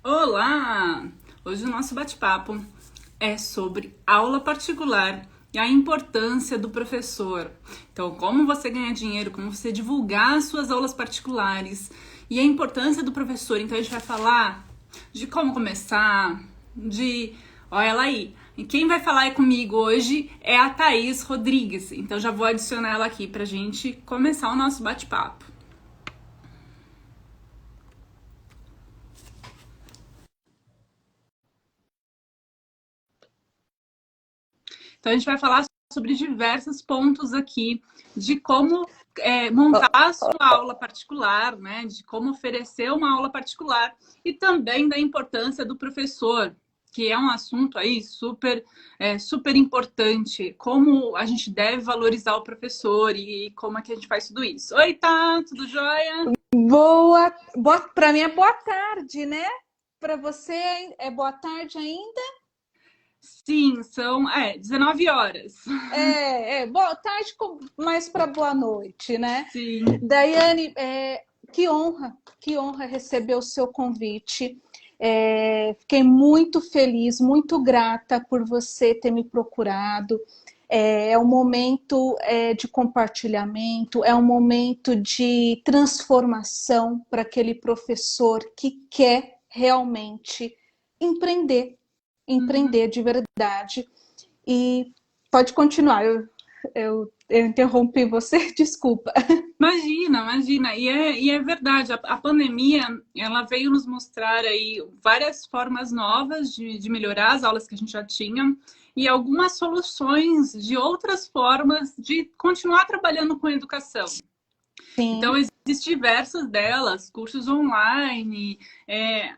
Olá! Hoje o nosso bate-papo é sobre aula particular e a importância do professor. Então, como você ganhar dinheiro, como você divulgar as suas aulas particulares e a importância do professor. Então, a gente vai falar de como começar, Olha ela aí. E quem vai falar comigo hoje é a Thaís Rodrigues. Então, já vou adicionar ela aqui pra gente começar o nosso bate-papo. Então, a gente vai falar sobre diversos pontos aqui de como montar a sua aula particular, né? De como oferecer uma aula particular e também da importância do professor, que é um assunto aí super importante. Como a gente deve valorizar o professor e como é que a gente faz tudo isso. Oi, tá? Tudo jóia? Para mim é boa tarde, né? Para você é boa tarde ainda? Sim, são 19 horas. Boa tarde, mais para boa noite, né? Sim. Daiane, que honra receber o seu convite. Fiquei muito feliz, muito grata por você ter me procurado. É um momento de compartilhamento, é um momento de transformação para aquele professor que quer realmente empreender, Uhum. empreender de verdade. E pode continuar, eu interrompi você, desculpa. Imagina, imagina. E é verdade, a pandemia, ela veio nos mostrar aí várias formas novas de melhorar as aulas que a gente já tinha e algumas soluções de outras formas de continuar trabalhando com educação. Então, Sim, existem diversas delas, cursos online,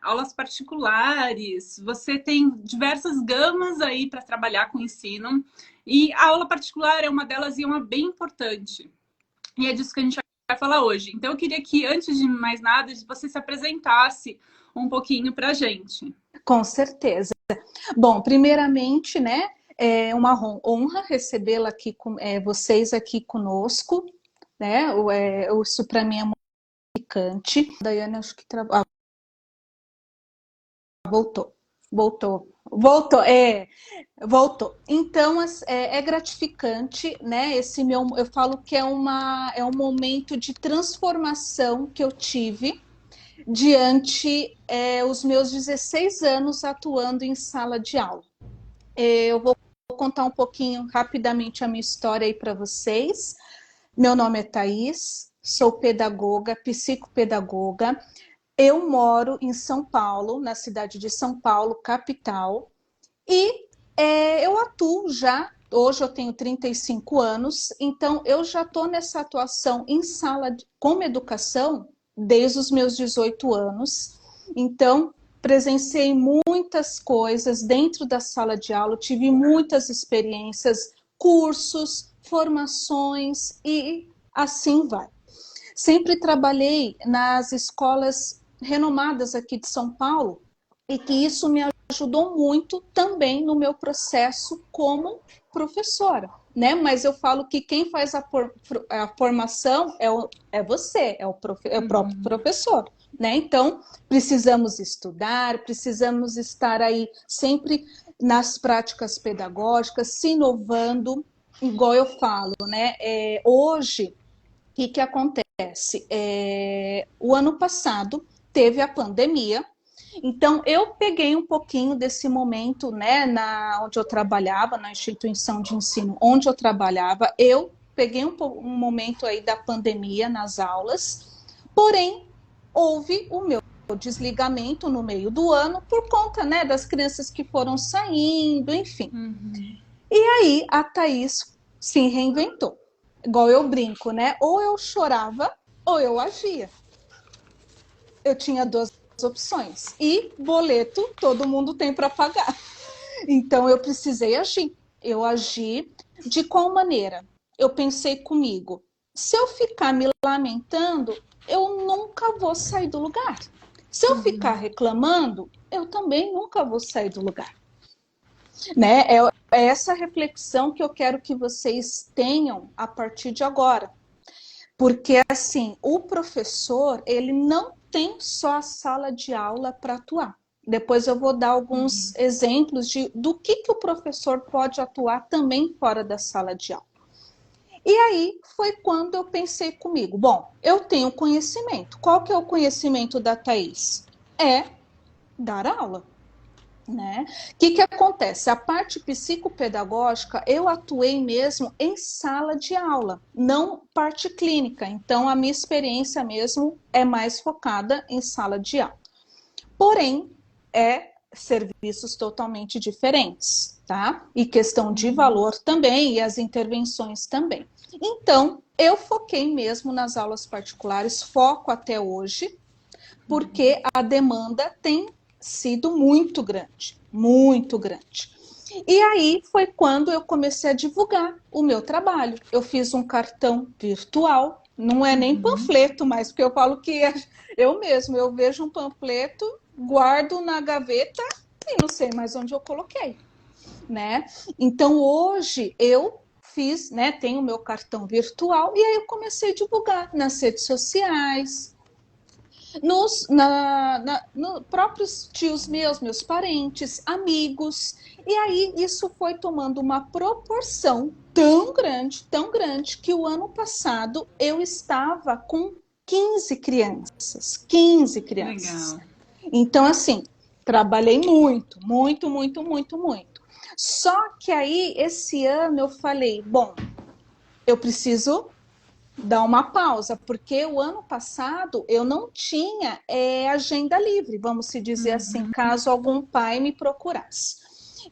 aulas particulares, você tem diversas gamas aí para trabalhar com o ensino, e a aula particular é uma delas e é uma bem importante. E é disso que a gente vai falar hoje. Então, eu queria que, antes de mais nada, você se apresentasse um pouquinho para a gente. com certeza. Bom, primeiramente, né, é uma honra recebê-la aqui com vocês aqui conosco, né? Isso para mim é muito picante. Daiane, acho que voltou, voltou. Então, é gratificante, né? Eu falo que é um momento de transformação que eu tive diante os meus 16 anos atuando em sala de aula. Eu vou contar um pouquinho rapidamente a minha história aí para vocês. Meu nome é Thaís, sou pedagoga, psicopedagoga. Eu moro em São Paulo, na cidade de São Paulo, capital, e eu atuo já. Hoje eu tenho 35 anos, então eu já estou nessa atuação em como educação desde os meus 18 anos. Então, presenciei muitas coisas dentro da sala de aula, tive muitas experiências, cursos, formações e assim vai. Sempre trabalhei nas escolas renomadas aqui de São Paulo e que isso me ajudou muito também no meu processo como professora, né? Mas eu falo que quem faz a formação é você, é o próprio Uhum. professor, né? Então, precisamos estudar, precisamos estar aí sempre nas práticas pedagógicas, se inovando, igual eu falo, né? Hoje, o que acontece? O ano passado teve a pandemia, então eu peguei um pouquinho desse momento, né, onde eu trabalhava, na instituição de ensino onde eu trabalhava, eu peguei um momento aí da pandemia nas aulas, porém houve o meu desligamento no meio do ano por conta, né, das crianças que foram saindo, enfim. Uhum. E aí a Thaís se reinventou. Igual eu brinco, né? Ou eu chorava ou eu agia. Eu tinha duas opções. E boleto todo mundo tem para pagar. Então eu precisei agir. Eu agi de qual maneira? Eu pensei comigo, se eu ficar me lamentando, eu nunca vou sair do lugar. Se eu ficar Uhum. reclamando, eu também nunca vou sair do lugar. Né? É essa reflexão que eu quero que vocês tenham a partir de agora. Porque, assim, o professor, ele não tem só a sala de aula para atuar. Depois eu vou dar alguns exemplos do que o professor pode atuar também fora da sala de aula. E aí foi quando eu pensei comigo, bom, eu tenho conhecimento. Qual que é o conhecimento da Thaís? É dar aula. Né? O que acontece? A parte psicopedagógica, eu atuei mesmo em sala de aula, não parte clínica. Então, a minha experiência mesmo é mais focada em sala de aula. Porém, é serviços totalmente diferentes, tá? E questão de valor também, e as intervenções também. Então, eu foquei mesmo nas aulas particulares, foco até hoje, porque a demanda tem sido muito grande, muito grande. E aí foi quando eu comecei a divulgar o meu trabalho. Eu fiz um cartão virtual, não é nem panfleto mais, porque eu falo que eu mesmo, eu vejo um panfleto, guardo na gaveta e não sei mais onde eu coloquei, né? Então hoje eu fiz, né, tenho o meu cartão virtual e aí eu comecei a divulgar nas redes sociais, no próprios tios meus parentes, amigos. E aí isso foi tomando uma proporção tão grande, que o ano passado eu estava com 15 crianças. 15 crianças. Legal. Então, assim, trabalhei muito, muito, muito, muito, muito. Só que aí, esse ano, eu falei, bom, eu preciso dar uma pausa, porque o ano passado eu não tinha agenda livre, vamos se dizer assim, caso algum pai me procurasse.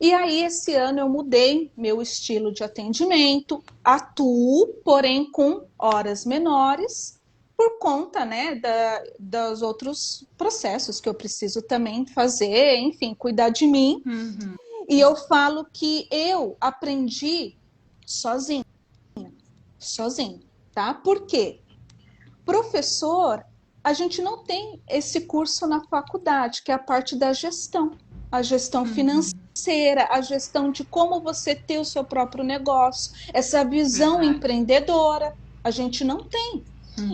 E aí, esse ano eu mudei meu estilo de atendimento, atuo, porém com horas menores, por conta, né, dos outros processos que eu preciso também fazer, enfim, cuidar de mim. E eu falo que eu aprendi sozinho, sozinho, tá? Por quê? Professor, a gente não tem esse curso na faculdade, que é a parte da gestão, a gestão financeira, a gestão de como você ter o seu próprio negócio, essa visão Verdade. empreendedora, a gente não tem.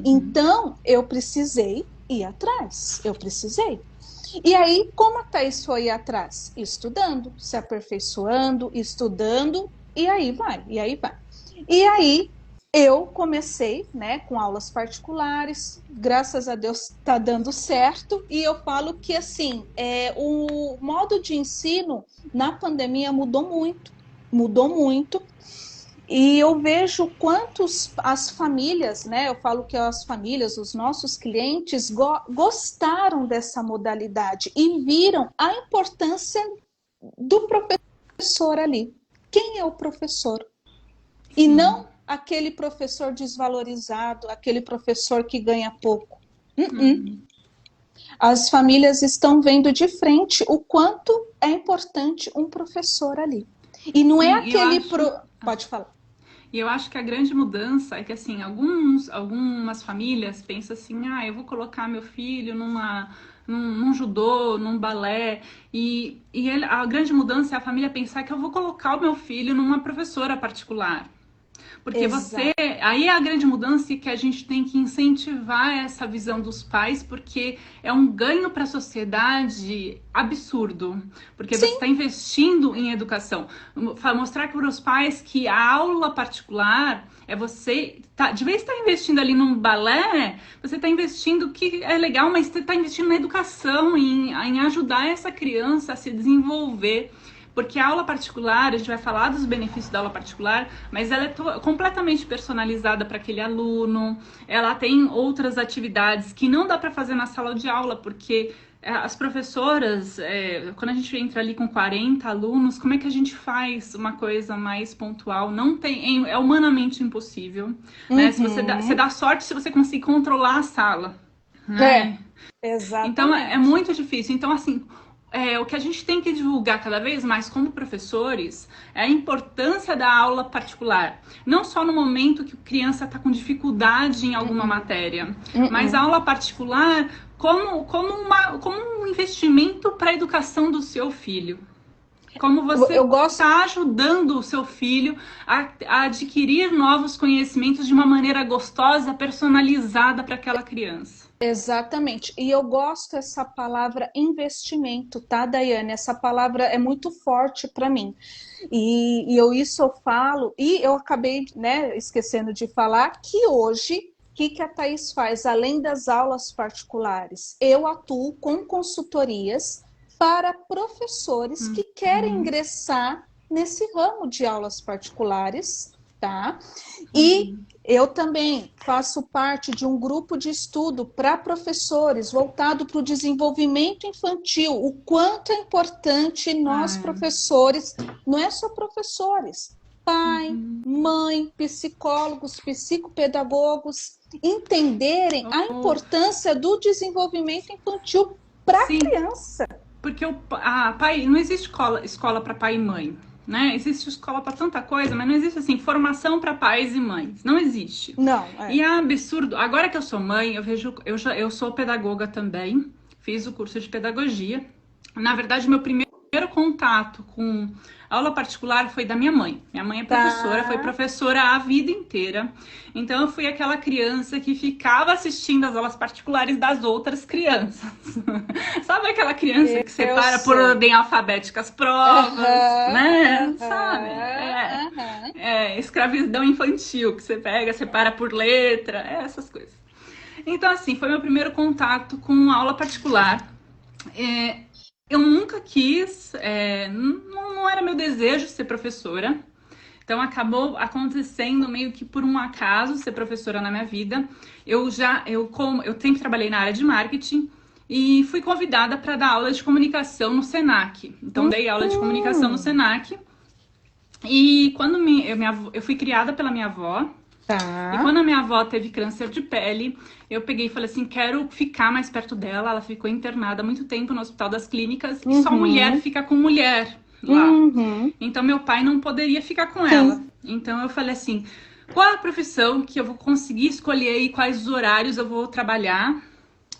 Então, eu precisei ir atrás, eu precisei. E aí, como a Thaís foi ir atrás? Estudando, se aperfeiçoando, estudando, e aí vai, e aí vai. E aí, eu comecei, né, com aulas particulares, graças a Deus está dando certo, e eu falo que, assim, o modo de ensino na pandemia mudou muito, e eu vejo quantos as famílias, né, eu falo que as famílias, os nossos clientes gostaram dessa modalidade e viram a importância do professor ali. Quem é o professor? E não aquele professor desvalorizado, aquele professor que ganha pouco. As famílias estão vendo de frente o quanto é importante um professor ali. E não é Sim, aquele... Pode falar. E eu acho que a grande mudança é que, assim, algumas famílias pensam assim, ah, eu vou colocar meu filho num judô, num balé, a grande mudança é a família pensar que eu vou colocar o meu filho numa professora particular. Porque Exato. aí é a grande mudança e que a gente tem que incentivar essa visão dos pais, porque é um ganho para a sociedade absurdo. Porque você Sim, está investindo em educação. Mostrar para os pais que a aula particular é você, de vez de estar investindo ali num balé, você está investindo que é legal, mas você está investindo na educação, em ajudar essa criança a se desenvolver. Porque a aula particular, a gente vai falar dos benefícios da aula particular, mas ela é completamente personalizada para aquele aluno. Ela tem outras atividades que não dá para fazer na sala de aula, porque as professoras, quando a gente entra ali com 40 alunos, como é que a gente faz uma coisa mais pontual? Não tem, é humanamente impossível. Né? Se você dá sorte se você conseguir controlar a sala. Né? Então é exatamente. muito difícil. Então, assim, o que a gente tem que divulgar cada vez mais como professores é a importância da aula particular. Não só no momento que a criança está com dificuldade em alguma matéria, mas a aula particular como um investimento para a educação do seu filho. Como você Eu gosto. está ajudando o seu filho a adquirir novos conhecimentos de uma maneira gostosa, personalizada para aquela criança. Exatamente. E eu gosto dessa palavra investimento, tá, Daiane? Essa palavra é muito forte para mim. Isso eu falo, e eu acabei, né, esquecendo de falar que hoje, o que a Thaís faz? Além das aulas particulares, eu atuo com consultorias para professores que querem Uhum, ingressar nesse ramo de aulas particulares, tá? E eu também faço parte de um grupo de estudo para professores voltado para o desenvolvimento infantil. O quanto é importante nós, é, professores, não é só professores, pai, uhum. mãe, psicólogos, psicopedagogos, entenderem a Oh, importância do desenvolvimento infantil para a sim, criança. porque pai, não existe escola para pai e mãe, né? Existe escola para tanta coisa, mas não existe assim formação para pais e mães. Não existe. Não, E é. é absurdo. Agora que eu sou mãe, eu sou pedagoga também. Fiz o curso de pedagogia. Na verdade, meu primeiro contato com aula particular foi da minha mãe. Minha mãe é professora, foi Tá. professora a vida inteira. Então eu fui aquela criança que ficava assistindo as aulas particulares das outras crianças. Sabe aquela criança que Eu separa por sei. ordem alfabética as provas, Aham, né? Sabe? aham, aham. Escravidão infantil, que você pega, separa por letra, essas coisas. Então, assim, foi meu primeiro contato com aula particular. É, eu nunca quis, não era meu desejo ser professora. Então acabou acontecendo meio que por um acaso ser professora na minha vida. Eu sempre trabalhei na área de marketing e fui convidada para dar aula de comunicação no Senac. Então dei aula de comunicação no Hum, Senac. E quando eu fui criada pela minha avó, e tá. quando a minha avó teve câncer de pele, eu peguei e falei assim: quero ficar mais perto dela. Ela ficou internada há muito tempo no Hospital das Clínicas e só mulher Uhum, fica com mulher lá. uhum. Então meu pai não poderia ficar com ela. Sim. Então eu falei assim: qual a profissão que eu vou conseguir escolher e quais os horários eu vou trabalhar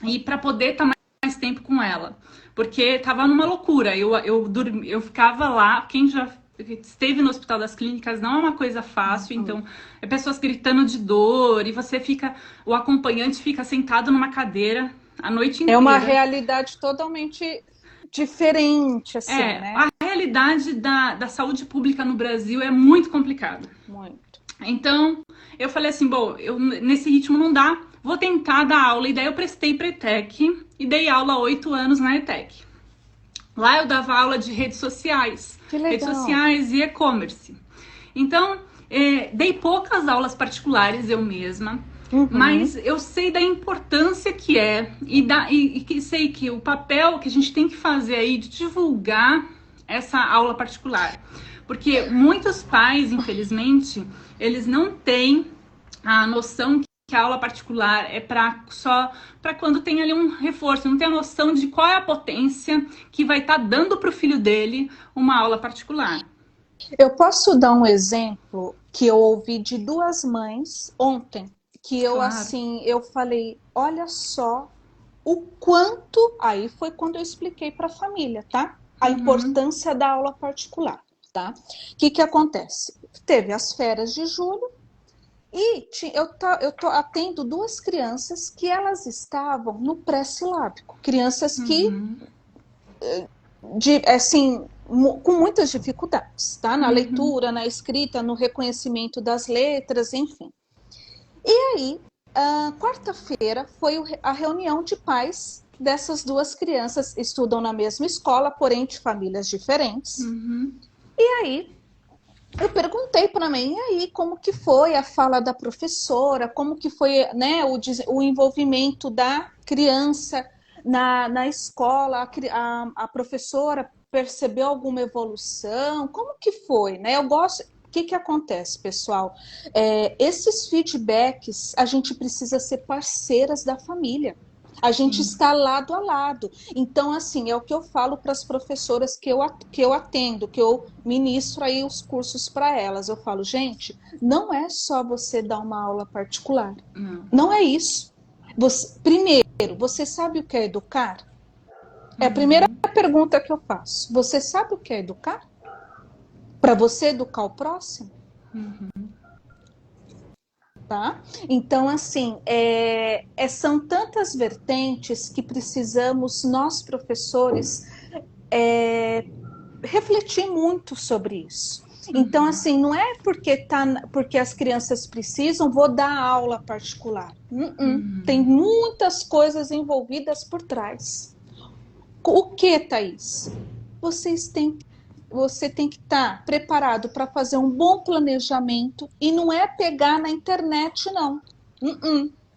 e para poder estar mais tempo com ela? Porque tava numa loucura. Eu ficava lá, quem já esteve no Hospital das Clínicas não é uma coisa fácil, Uhum. então é pessoas gritando de dor e você fica, o acompanhante fica sentado numa cadeira a noite É uma inteira. realidade totalmente diferente, assim, A né? realidade da saúde pública no Brasil é muito complicada. Muito. Então, eu falei assim, bom, nesse ritmo não dá, vou tentar dar aula. E daí eu prestei para ETEC e dei aula há 8 anos na ETEC. Lá eu dava aula de Que redes legal. sociais e e-commerce. Então, dei poucas aulas particulares eu mesma, Uhum. mas eu sei da importância que é e que sei que o papel que a gente tem que fazer aí de divulgar essa aula particular. Porque muitos pais, infelizmente, eles não têm a noção que a aula particular é para quando tem ali um reforço, não tem a noção de qual é a potência que vai estar dando para o filho dele uma aula particular. Eu posso dar um exemplo que eu ouvi de duas mães ontem, que eu Claro. assim, eu falei, olha só o quanto, aí foi quando eu expliquei para a família, tá? A Uhum. importância da aula particular, tá? O que acontece? Teve as férias de julho e eu tô atendo duas crianças que elas estavam no pré-silábico, crianças que Uhum. assim, com muitas dificuldades, tá? Na Uhum. leitura, na escrita, no reconhecimento das letras, enfim. E aí, quarta-feira foi a reunião de pais dessas duas crianças, estudam na mesma escola, porém de famílias diferentes. Uhum. E aí, eu perguntei para mim, e aí, como que foi a fala da professora, como que foi, né, o envolvimento da criança na escola, a professora percebeu alguma evolução, como que foi, né? Eu gosto, o que acontece, pessoal? Esses feedbacks, a gente precisa ser parceiras da família. A gente Sim. está lado a lado. Então, assim, é o que eu falo para as professoras que eu atendo, que eu ministro aí os cursos para elas. Eu falo, gente, não é só você dar uma aula particular. Não. Não é isso. Primeiro, você sabe o que é educar? É a primeira Uhum. pergunta que eu faço. Você sabe o que é educar? Para você educar o próximo? Uhum. tá? Então, assim, são tantas vertentes que precisamos, nós professores, é, refletir muito sobre isso. Então, assim, não é porque as crianças precisam, vou dar aula particular. Tem muitas coisas envolvidas por trás. O que, Thaís? Vocês têm Você tem que estar preparado para fazer um bom planejamento e não é pegar na internet, não.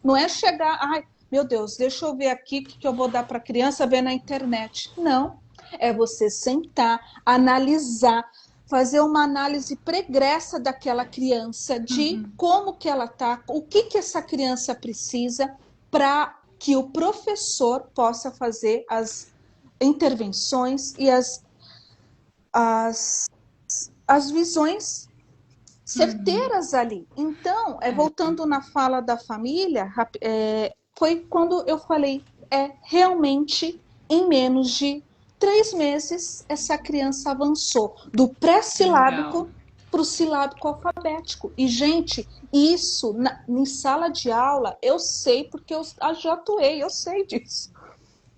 Não é chegar, ai, meu Deus, deixa eu ver aqui o que eu vou dar para a criança ver na internet. Não. É você sentar, analisar, fazer uma análise pregressa daquela criança, de como que ela está, o que essa criança precisa, para que o professor possa fazer as intervenções e as, as visões certeiras ali. Então, voltando na fala da família, foi quando eu falei, realmente em menos de 3 meses essa criança avançou do pré-silábico para o silábico alfabético. E, gente, isso em sala de aula, eu sei porque eu já atuei, eu sei disso.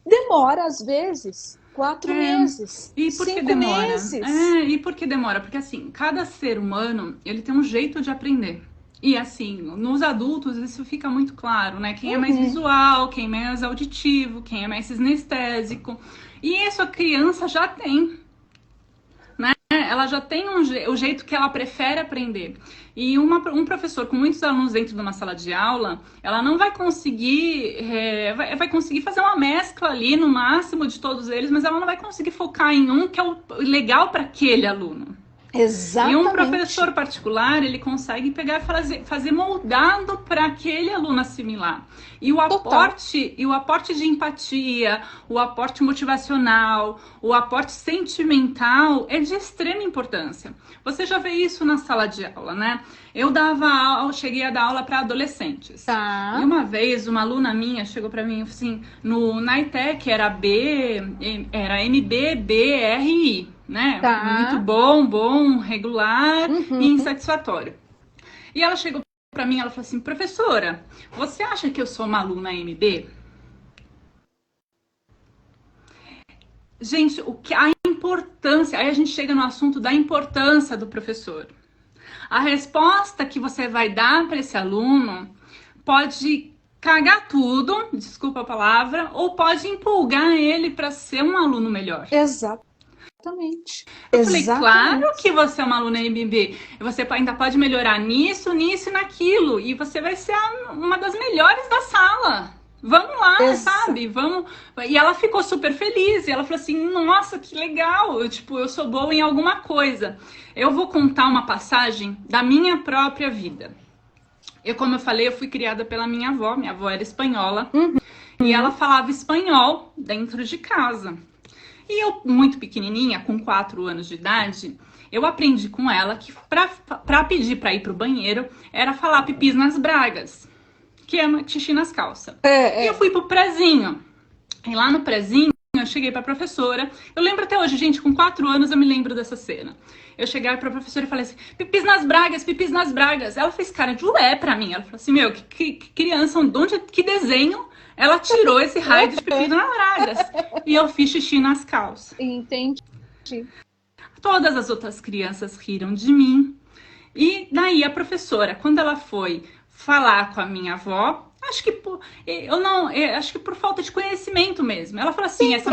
Demora, às vezes, 4 meses, E por que 5 demora? meses. E por que demora? Porque assim, cada ser humano, ele tem um jeito de aprender. E assim, nos adultos isso fica muito claro, né? Quem é mais visual, quem é mais auditivo, quem é mais sinestésico. E isso a criança já tem. Ela já tem o jeito que ela prefere aprender. E um professor com muitos alunos dentro de uma sala de aula, ela não vai conseguir, vai conseguir fazer uma mescla ali no máximo de todos eles, mas ela não vai conseguir focar em um que é o legal para aquele aluno. Exatamente. E um professor particular, ele consegue pegar e fazer moldado para aquele aluno assimilar. E o aporte de empatia, o aporte motivacional, o aporte sentimental é de extrema importância. Você já vê isso na sala de aula, né? Eu cheguei a dar aula para adolescentes. Tá. E uma vez, uma aluna minha chegou para mim assim, na ITEC era MBBRI, né? Tá. Muito bom, regular e insatisfatório. E ela chegou para mim, ela falou assim, professora, você acha que eu sou uma aluna MB? Gente, a importância, aí a gente chega no assunto da importância do professor. A resposta que você vai dar para esse aluno pode cagar tudo, desculpa a palavra, ou pode empolgar ele para ser um aluno melhor. Exatamente. Eu falei, claro que você é uma aluna MB, você ainda pode melhorar nisso, nisso e naquilo, e você vai ser uma das melhores da sala. Vamos lá, sabe? Vamos. E ela ficou super feliz. E ela falou assim, nossa, que legal. Eu sou boa em alguma coisa. Eu vou contar uma passagem da minha própria vida. Como eu falei, eu fui criada pela minha avó. Minha avó era espanhola. E ela falava espanhol dentro de casa. E eu, muito pequenininha, com 4 anos de idade, eu aprendi com ela que pra pedir pra ir pro banheiro era falar pipis nas bragas, que é xixi nas calças. E eu fui pro prezinho. E lá no prezinho, eu cheguei pra professora. Eu lembro até hoje, gente, com 4 anos eu me lembro dessa cena. Eu cheguei pra professora e falei assim, pipis nas bragas, pipis nas bragas. Ela fez cara de ué pra mim. Ela falou assim, meu, que criança, que desenho ela tirou esse raio de pipis nas bragas. E eu fiz xixi nas calças. Entendi. Todas as outras crianças riram de mim. E daí a professora, quando ela foi falar com a minha avó, acho que por falta de conhecimento mesmo. Ela falou assim, essa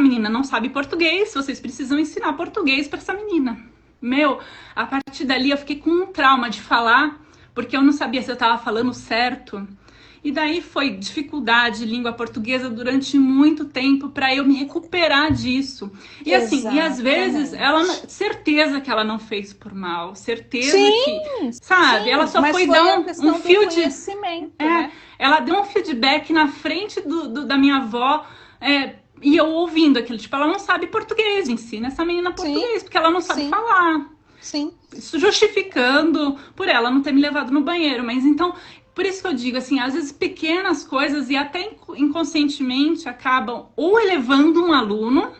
menina não sabe português, vocês precisam ensinar português para essa menina. Meu, a partir dali eu fiquei com um trauma de falar, porque eu não sabia se eu estava falando certo. E daí foi dificuldade de língua portuguesa durante muito tempo para eu me recuperar disso. E assim, e às vezes, certeza que ela não fez por mal, certeza que, sabe? Ela só foi dar um fio de conhecimento, né? Ela deu um feedback na frente da minha avó, e eu ouvindo aquilo, tipo, ela não sabe português, ensina essa menina português, porque ela não sabe falar. Sim. Isso justificando por ela não ter me levado no banheiro, mas então... Por isso que eu digo, assim, às vezes pequenas coisas e até inconscientemente acabam ou elevando um aluno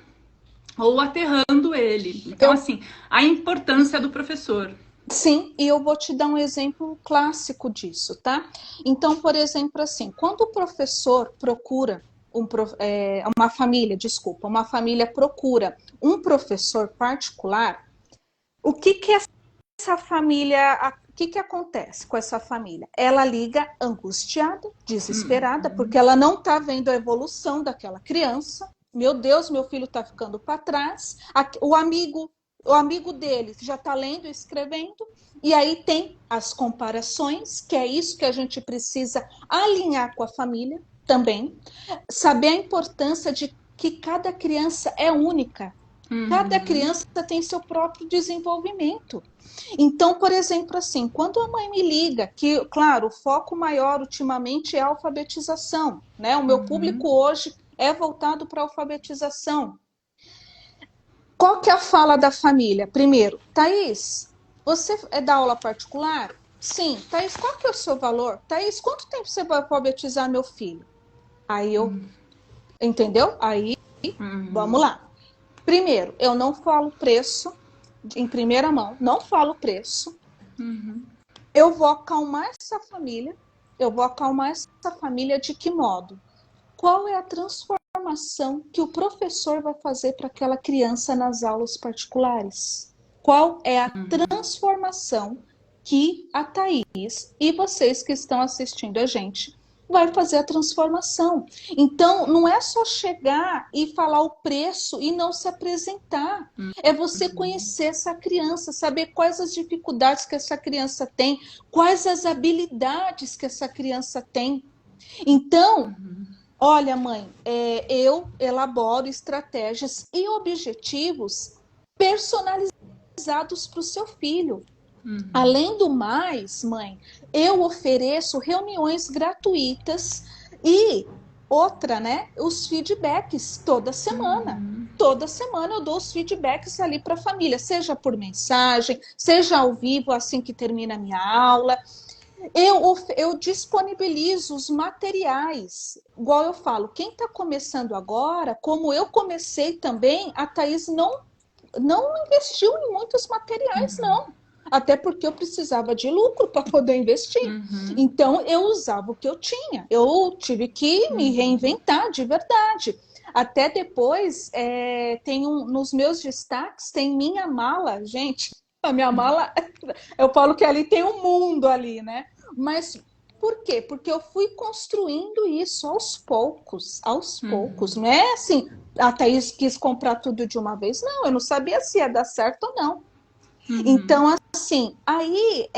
ou aterrando ele. Então, assim, a importância do professor. Sim, e eu vou te dar um exemplo clássico disso, tá? Então, por exemplo, assim, quando o professor procura uma família, desculpa, uma família procura um professor particular, o que que essa família, o que que acontece com essa família? Ela liga angustiada, desesperada, porque ela não está vendo a evolução daquela criança. Meu Deus, meu filho está ficando para trás. O amigo dele já está lendo e escrevendo. E aí tem as comparações, que é isso que a gente precisa alinhar com a família também. Saber a importância de que cada criança é única. Cada Uhum. criança tem seu próprio desenvolvimento. Então, por exemplo, assim, quando a mãe me liga, que, claro, o foco maior ultimamente é a alfabetização, né? O meu público hoje é voltado para a alfabetização. Qual que é a fala da família? Primeiro, Thaís, você é da aula particular? Sim. Thaís, qual que é o seu valor? Thaís, quanto tempo você vai alfabetizar meu filho? Aí eu, entendeu? Aí, vamos Uhum. lá. Primeiro, eu não falo preço em primeira mão, não falo preço. Eu vou acalmar essa família. Eu vou acalmar essa família de que modo? Qual é a transformação que o professor vai fazer para aquela criança nas aulas particulares? Qual é a transformação que a Thaís e vocês que estão assistindo a gente vai fazer a transformação? Então, não é só chegar e falar o preço e não se apresentar. É você conhecer essa criança, saber quais as dificuldades que essa criança tem, quais as habilidades que essa criança tem. Então, olha, mãe, eu elaboro estratégias e objetivos personalizados para o seu filho. Além do mais, mãe, eu ofereço reuniões gratuitas e outra, né? Os feedbacks toda semana. Toda semana eu dou os feedbacks ali para a família, seja por mensagem, seja ao vivo assim que termina a minha aula. Eu disponibilizo os materiais, igual eu falo, quem está começando agora, como eu comecei também, a Thaís não investiu em muitos materiais, não. Até porque eu precisava de lucro para poder investir. Então, eu usava o que eu tinha. Eu tive que me reinventar de verdade. Até depois, nos meus destaques, tem minha mala, gente. A minha mala, eu falo que ali tem um mundo ali, né? Mas por quê? Porque eu fui construindo isso aos poucos. Não é assim, a Thaís quis comprar tudo de uma vez. Não, eu não sabia se ia dar certo ou não. Então, assim, aí,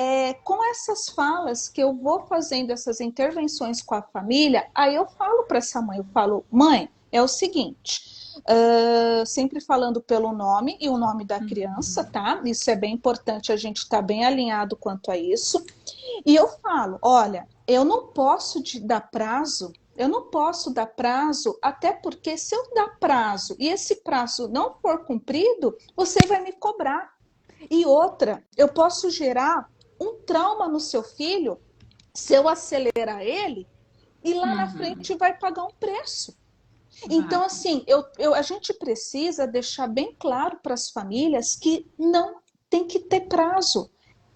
com essas falas que eu vou fazendo, essas intervenções com a família, aí eu falo para essa mãe, eu falo, mãe, é o seguinte, sempre falando pelo nome e o nome da criança, tá? Isso é bem importante, a gente estar bem alinhado quanto a isso. E eu falo, olha, eu não posso te dar prazo, eu não posso dar prazo, até porque se eu dar prazo e esse prazo não for cumprido, você vai me cobrar. E outra, eu posso gerar um trauma no seu filho se eu acelerar ele e lá na frente vai pagar um preço. Então, Vai. assim, a gente precisa deixar bem claro para as famílias que não tem que ter prazo.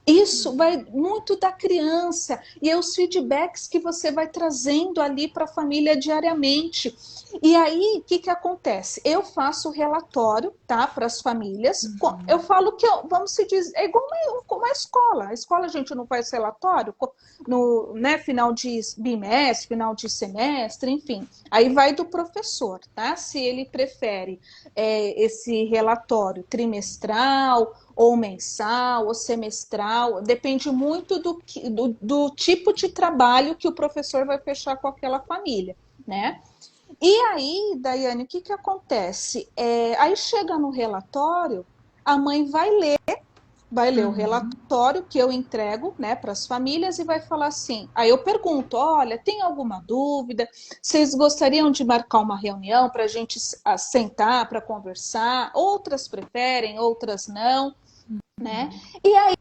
Isso vai muito da criança e é os feedbacks que você vai trazendo ali para a família diariamente. E aí, o que, que acontece? Eu faço o relatório, tá, para as famílias. Eu falo que, vamos se dizer, é igual uma escola. A escola a gente não faz relatório no, né, final de bimestre, final de semestre, enfim. Aí vai do professor, tá? Se ele prefere esse relatório trimestral ou mensal, ou semestral, depende muito do tipo de trabalho que o professor vai fechar com aquela família, né? E aí, Daiane, o que, que acontece? Aí chega no relatório, a mãe vai ler o relatório que eu entrego, né, para as famílias e vai falar assim. Aí eu pergunto: olha, tem alguma dúvida? Vocês gostariam de marcar uma reunião para a gente sentar para conversar? Outras preferem, outras não, né? E aí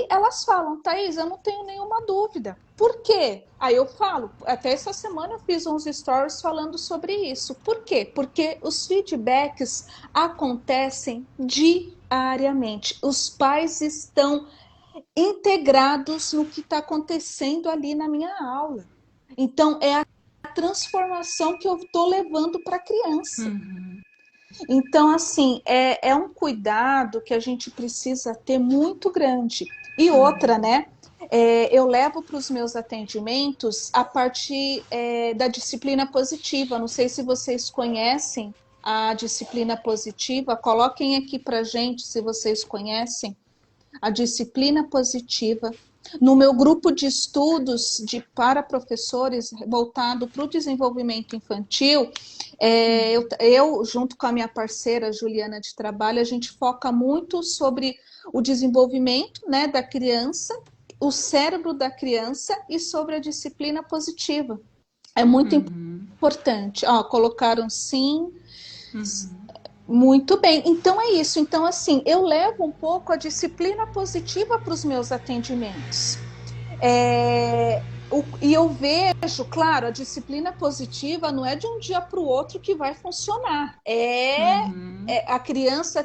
elas falam, Thaís, eu não tenho nenhuma dúvida. Por quê? Aí eu falo, até essa semana eu fiz uns stories falando sobre isso. Por quê? Porque os feedbacks acontecem diariamente. Os pais estão integrados no que está acontecendo ali na minha aula. Então, é a transformação que eu estou levando para a criança. Então, assim, é um cuidado que a gente precisa ter muito grande. E outra, né? Eu levo para os meus atendimentos a parte da disciplina positiva. Não sei se vocês conhecem a disciplina positiva. Coloquem aqui para gente se vocês conhecem a disciplina positiva. No meu grupo de estudos para professores voltado para o desenvolvimento infantil, eu, junto com a minha parceira Juliana de Trabalho, a gente foca muito sobre o desenvolvimento, né, da criança, o cérebro da criança e sobre a disciplina positiva. É muito importante. Colocaram sim. Muito bem, então é isso. Então, assim, eu levo um pouco a disciplina positiva para os meus atendimentos. E eu vejo, claro, a disciplina positiva não é de um dia para o outro que vai funcionar. A criança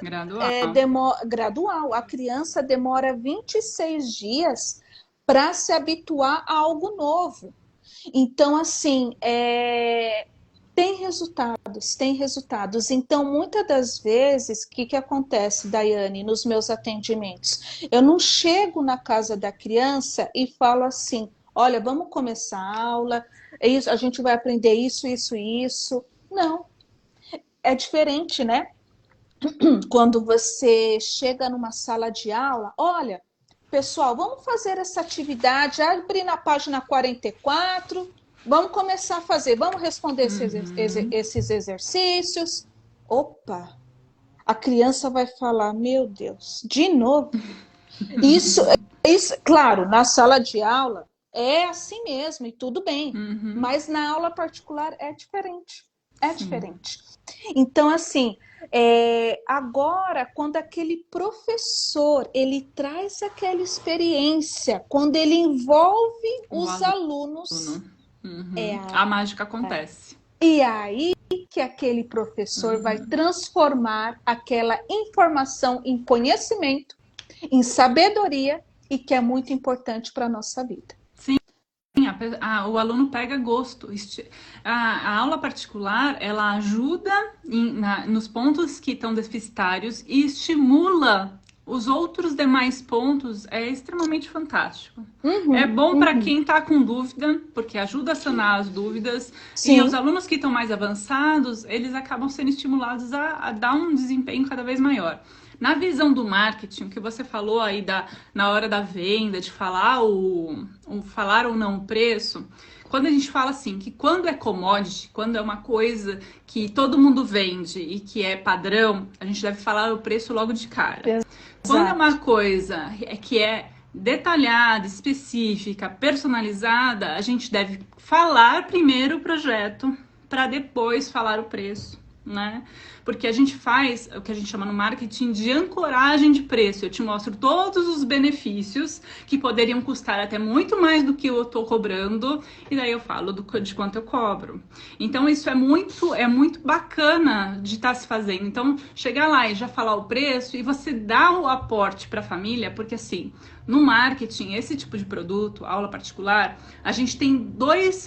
gradual. A criança demora 26 dias para se habituar a algo novo. Então, assim, tem resultados. Então, muitas das vezes, o que acontece, Daiane, nos meus atendimentos? Eu não chego na casa da criança e falo assim, olha, vamos começar a aula, a gente vai aprender isso, isso e isso. Não, é diferente, né? Quando você chega numa sala de aula, olha, pessoal, vamos fazer essa atividade, abrir na página 44... Vamos começar a fazer, vamos responder esses exercícios. Opa, a criança vai falar, meu Deus, de novo? Isso, claro, na sala de aula é assim mesmo e tudo bem, mas na aula particular é diferente, diferente. Então, assim, agora, quando aquele professor, ele traz aquela experiência, quando ele envolve os alunos... A mágica acontece. E aí que aquele professor vai transformar aquela informação em conhecimento, em sabedoria, e que é muito importante para a nossa vida. Sim, o aluno pega gosto. A aula particular, ela ajuda nos pontos que estão deficitários e estimula os outros demais pontos. É extremamente fantástico. É bom para quem está com dúvida, porque ajuda a sanar as dúvidas. Sim. E os alunos que estão mais avançados, eles acabam sendo estimulados a dar um desempenho cada vez maior. Na visão do marketing, que você falou aí na hora da venda, de falar falar ou não o preço, quando a gente fala assim, que quando é commodity, quando é uma coisa que todo mundo vende e que é padrão, a gente deve falar o preço logo de cara. Exato. Quando é uma coisa que é detalhada, específica, personalizada, a gente deve falar primeiro o projeto para depois falar o preço, né? Porque a gente faz o que a gente chama no marketing de ancoragem de preço. Eu te mostro todos os benefícios que poderiam custar até muito mais do que eu estou cobrando, e daí eu falo de quanto eu cobro. Então isso é muito bacana de estar se fazendo. Então chegar lá e já falar o preço e você dar o aporte para a família, porque assim, no marketing, esse tipo de produto, aula particular, a gente tem dois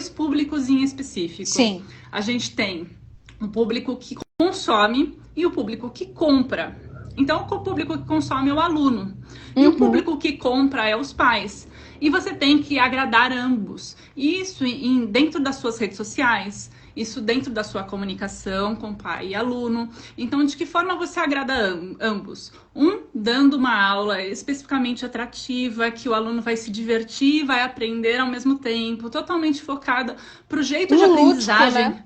públicos em específico. Sim. A gente tem um público que consome e o público que compra. Então, o público que consome é o aluno. E o público que compra é os pais. E você tem que agradar ambos. Isso dentro das suas redes sociais, isso dentro da sua comunicação com pai e aluno. Então, de que forma você agrada ambos? Dando uma aula especificamente atrativa, que o aluno vai se divertir, vai aprender ao mesmo tempo, totalmente focada para o jeito de aprendizagem. Lúdico, né?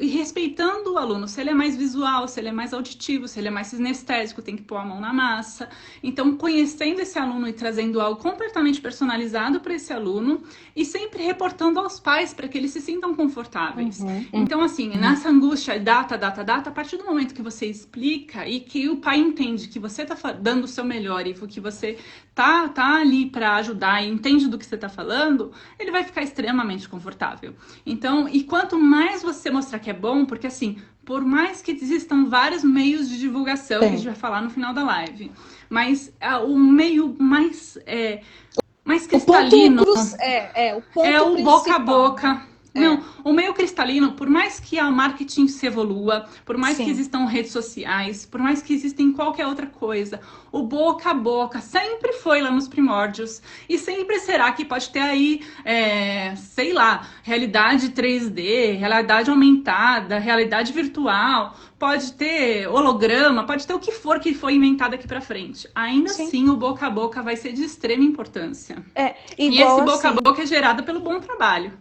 Respeitando o aluno, se ele é mais visual, se ele é mais auditivo, se ele é mais sinestésico, tem que pôr a mão na massa. Então, conhecendo esse aluno e trazendo algo completamente personalizado para esse aluno e sempre reportando aos pais para que eles se sintam confortáveis. Então, assim, nessa angústia, data, a partir do momento que você explica e que o pai entende que você está dando o seu melhor e que você tá ali para ajudar e entende do que você está falando, ele vai ficar extremamente confortável. Então, e quando quanto mais você mostrar que é bom, porque assim, por mais que existam vários meios de divulgação, que a gente vai falar no final da live, mas o meio mais O ponto cristalino o é ponto o boca a principal. boca. Não, o meio cristalino, por mais que a marketing se evolua, por mais que Sim. existam redes sociais, por mais que existem qualquer outra coisa, o boca a boca sempre foi lá nos primórdios e sempre será que pode ter aí, sei lá, realidade 3D, realidade aumentada, realidade virtual, pode ter holograma, pode ter o que for que foi inventado aqui pra frente. Ainda Sim. assim, o boca a boca vai ser de extrema importância. E Igual esse boca a assim, boca é gerado pelo bom trabalho.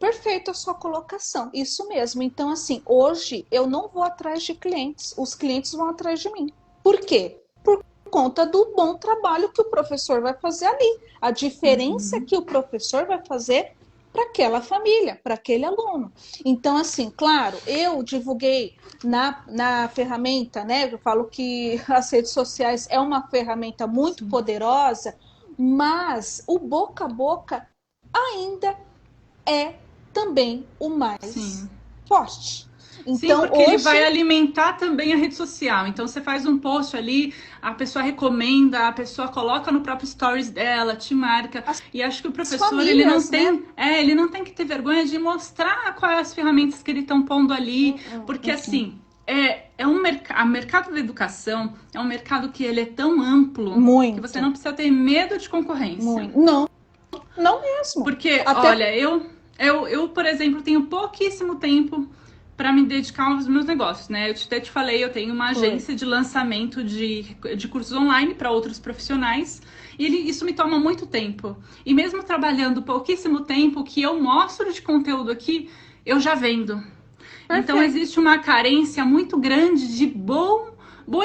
perfeito a sua colocação, isso mesmo. Então, assim, hoje eu não vou atrás de clientes, os clientes vão atrás de mim. Por quê? Por conta do bom trabalho que o professor vai fazer ali, a diferença que o professor vai fazer para aquela família, para aquele aluno. Então, assim, claro, eu divulguei na ferramenta, né? Eu falo que as redes sociais é uma ferramenta muito poderosa, mas o boca a boca ainda é também o mais Sim. forte. Sim, Então, porque ele hoje, vai alimentar também a rede social. Então você faz um post ali, a pessoa recomenda, a pessoa coloca no próprio stories dela, te marca. E acho que o as professor, ele não famílias, tem, né? ele não tem que ter vergonha de mostrar quais as ferramentas que ele estão pondo ali, porque assim, o mercado da educação é um mercado que ele é tão amplo que você Muito, não precisa ter medo de concorrência. muito. Não, não mesmo. Porque, Até olha, eu, por exemplo, tenho pouquíssimo tempo para me dedicar aos meus negócios, né? Eu até te falei, eu tenho uma agência de lançamento de cursos online para outros profissionais e isso me toma muito tempo. E mesmo trabalhando pouquíssimo tempo, o que eu mostro de conteúdo aqui, eu já vendo. Então perfeito. existe uma carência muito grande de boa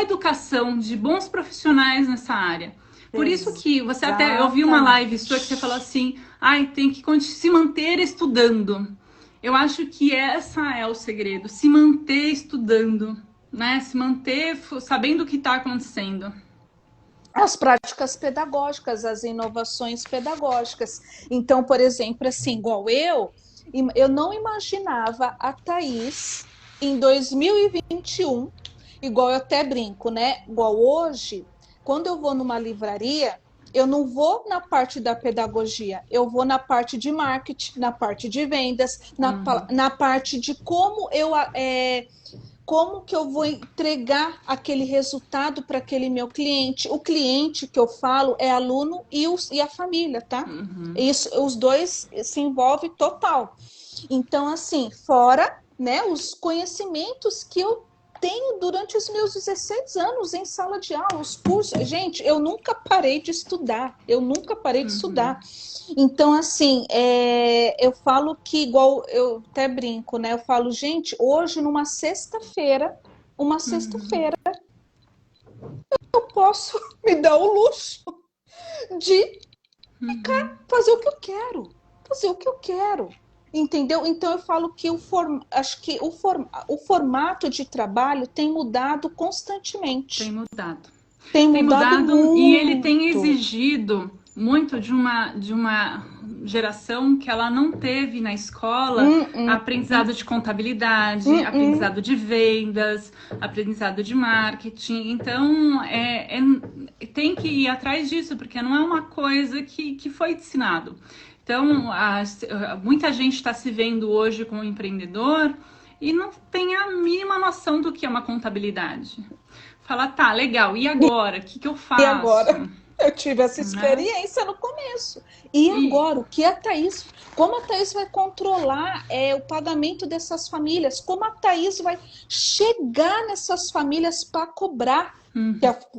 educação, de bons profissionais nessa área. Por isso que você até, eu vi uma live sua que você falou assim, ai, tem que se manter estudando. Eu acho que essa é o segredo, se manter estudando, né? Se manter sabendo o que está acontecendo. As práticas pedagógicas, as inovações pedagógicas. Então, por exemplo, assim, igual eu não imaginava a Thaís em 2021, igual eu até brinco, né? Igual hoje, quando eu vou numa livraria, eu não vou na parte da pedagogia, eu vou na parte de marketing, na parte de vendas, na parte de como que eu vou entregar aquele resultado para aquele meu cliente. O cliente que eu falo é aluno e a família, tá? Isso, os dois se envolvem total. Então, assim, fora, né, os conhecimentos que eu tenho durante os meus 16 anos em sala de aula, os cursos. Gente, eu nunca parei de estudar, eu nunca parei de estudar. Então, assim, eu falo que, igual eu até brinco, né? Eu falo, gente, hoje, uma sexta-feira, eu posso me dar o luxo de fazer o que eu quero, fazer o que eu quero. Entendeu? Então eu falo que acho que o formato de trabalho tem mudado constantemente. Tem mudado. Tem Tem mudado mudado e ele tem muito. exigido muito de uma geração que ela não teve na escola aprendizado de contabilidade, aprendizado de vendas, aprendizado de marketing. Então, tem que ir atrás disso, porque não é uma coisa que foi ensinado. Então, muita gente está se vendo hoje como empreendedor e não tem a mínima noção do que é uma contabilidade. Fala, tá, legal, e agora? O que eu E faço? agora? Eu tive essa Né? experiência no começo. E E, agora, como a Thaís vai controlar o pagamento dessas famílias? Como a Thaís vai chegar nessas famílias para cobrar?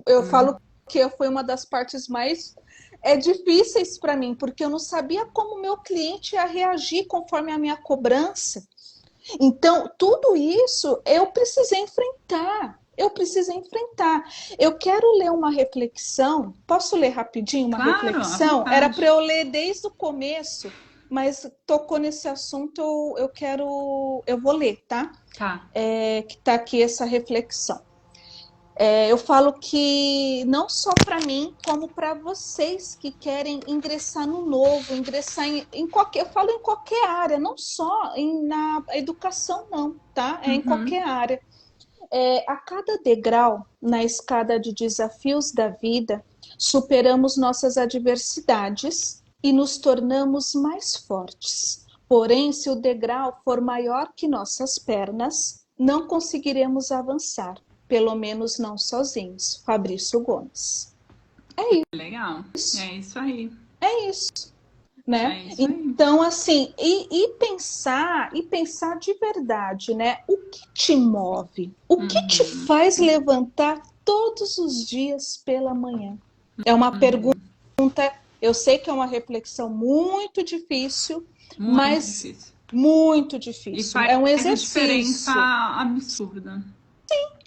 Eu falo que foi uma das partes mais difíceis para mim, porque eu não sabia como meu cliente ia reagir conforme a minha cobrança. Então, tudo isso eu precisei enfrentar. Eu preciso enfrentar. Eu quero ler uma reflexão. Posso ler rapidinho uma claro, à reflexão? Era para vontade. eu ler desde o começo, mas tocou nesse assunto, eu vou ler, tá? Tá. Que tá aqui essa reflexão. Eu falo que não só para mim, como para vocês que querem ingressar no novo, ingressar em qualquer, eu falo em qualquer área, não só na educação, não, tá? É em Uhum. qualquer área. A cada degrau na escada de desafios da vida, superamos nossas adversidades e nos tornamos mais fortes. Porém, se o degrau for maior que nossas pernas, não conseguiremos avançar, pelo menos não sozinhos. Fabrício Gomes. Legal. Isso, É isso aí. é isso, né? É isso aí. Então, assim, e pensar de verdade, né? O que te move? O que te Uhum. faz levantar todos os dias pela manhã? É uma pergunta, eu sei que é uma reflexão muito difícil, Muito mas difícil. muito E difícil. faz É um diferença exercício. absurda.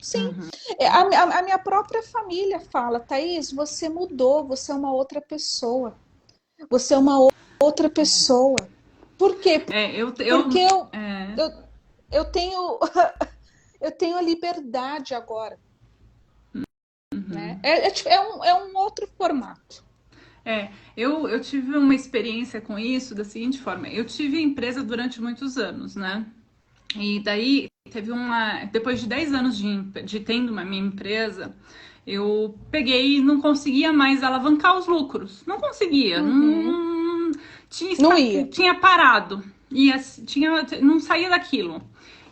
Sim, a minha própria família fala, Thaís, você mudou, você é uma outra pessoa. Você é uma outra pessoa. Por quê? Porque É, eu, eu tenho eu tenho a liberdade agora, né? É um outro formato. eu tive uma experiência com isso da seguinte forma. Eu tive empresa durante muitos anos, né? E daí teve depois de 10 anos de tendo uma minha empresa, eu peguei e não conseguia mais alavancar os lucros. Não conseguia, Uhum. tinha, Não ia. tinha parado, não saía daquilo.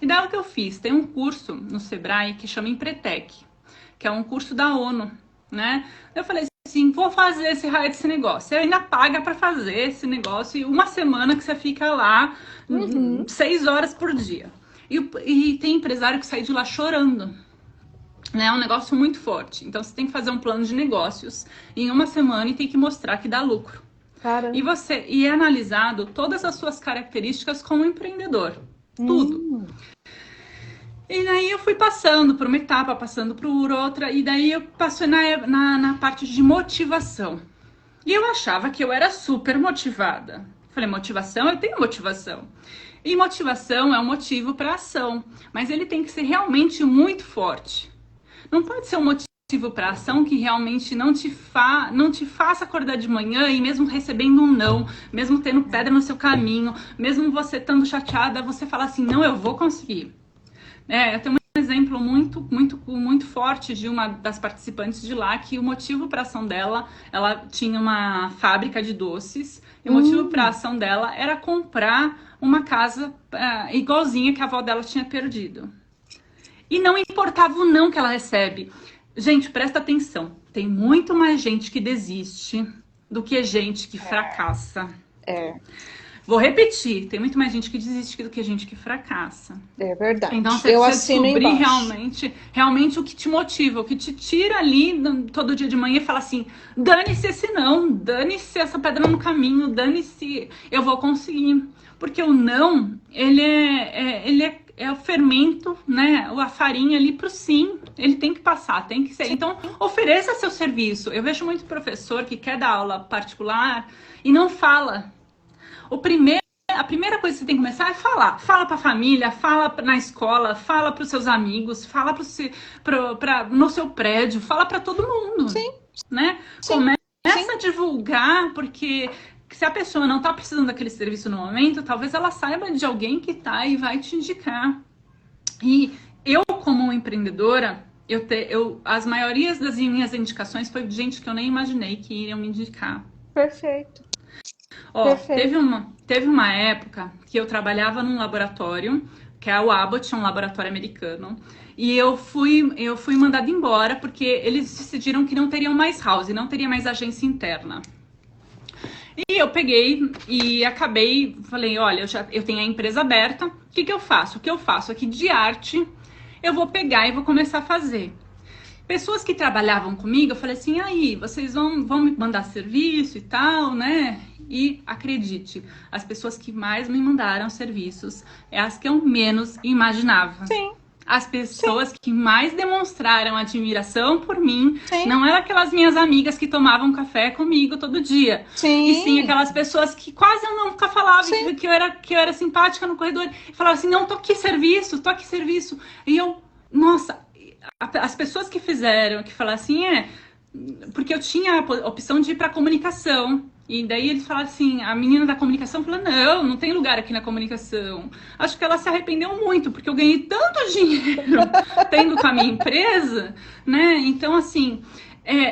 E daí o que eu fiz? Tem um curso no Sebrae que chama Empretec, que é um curso da ONU, né? Eu falei assim, vou fazer esse raio desse negócio. Você ainda paga para fazer esse negócio e uma semana que você fica lá Uhum. 6 horas por dia. E tem empresário que sai de lá chorando. Né? É um negócio muito forte. Então você tem que fazer um plano de negócios em uma semana e tem que mostrar que dá lucro. Caramba. E é analisado todas as suas características como empreendedor. Tudo. Hum. E daí eu fui passando por uma etapa, passando por outra, e daí eu passei na parte de motivação. E eu achava que eu era super motivada. Falei, motivação? Eu tenho motivação. E motivação é um motivo para ação, mas ele tem que ser realmente muito forte. Não pode ser um motivo para ação que realmente não te faça acordar de manhã e mesmo recebendo um não, mesmo tendo pedra no seu caminho, mesmo você estando chateada, você fala assim, não, eu vou conseguir. Eu tenho um exemplo muito forte de uma das participantes de lá, que o motivo para a ação dela, ela tinha uma fábrica de doces, e o motivo para a Hum. ação dela era comprar uma casa igualzinha que a avó dela tinha perdido. E não importava o não que ela recebe. Gente, presta atenção. Tem muito mais gente que desiste do que gente que fracassa. É, Vou repetir, tem muito mais gente que desiste do que gente que fracassa. é Então verdade. você Eu precisa assino descobrir embaixo. realmente o que te motiva, o que te tira ali todo dia de manhã e fala assim: dane-se esse não, dane-se essa pedra no caminho, dane-se, eu vou conseguir. Porque o não, ele é o fermento, né? A farinha ali pro sim. Ele tem que passar, tem que ser. Então, ofereça seu serviço. Eu vejo muito professor que quer dar aula particular e não fala. A primeira coisa que você tem que começar é falar. Fala pra família, fala na escola, fala pros seus amigos, fala no seu prédio, fala pra todo mundo, Sim, né? sim, Começa sim. a divulgar, porque se a pessoa não tá precisando daquele serviço no momento, talvez ela saiba de alguém que tá e vai te indicar. E eu, como empreendedora, as maiorias das minhas indicações foi de gente que eu nem imaginei que iriam me indicar. Perfeito, Ó, perfeito. teve uma época que eu trabalhava num laboratório, que é o Abbott, é um laboratório americano, e eu fui mandada embora porque eles decidiram que não teriam mais house, não teria mais agência interna. E eu peguei e falei, olha, eu tenho a empresa aberta, o que eu faço? O que eu faço aqui de arte, eu vou pegar e vou começar a fazer. Pessoas que trabalhavam comigo, eu falei assim, aí, vocês vão me mandar serviço e tal, né? E acredite, as pessoas que mais me mandaram serviços é as que eu menos imaginava. Sim, As sim, pessoas que mais demonstraram admiração por mim sim, não eram aquelas minhas amigas que tomavam café comigo todo dia. E sim sim, aquelas pessoas que quase eu nunca falava, sim. que eu era simpática no corredor. E falava assim, não, tô aqui serviço. E eu, nossa, as pessoas que fizeram, que falaram assim, porque eu tinha a opção de ir para comunicação. E daí eles falaram assim, a menina da comunicação falou, não tem lugar aqui na comunicação. Acho que ela se arrependeu muito, porque eu ganhei tanto dinheiro tendo com a minha empresa, né? Então, assim,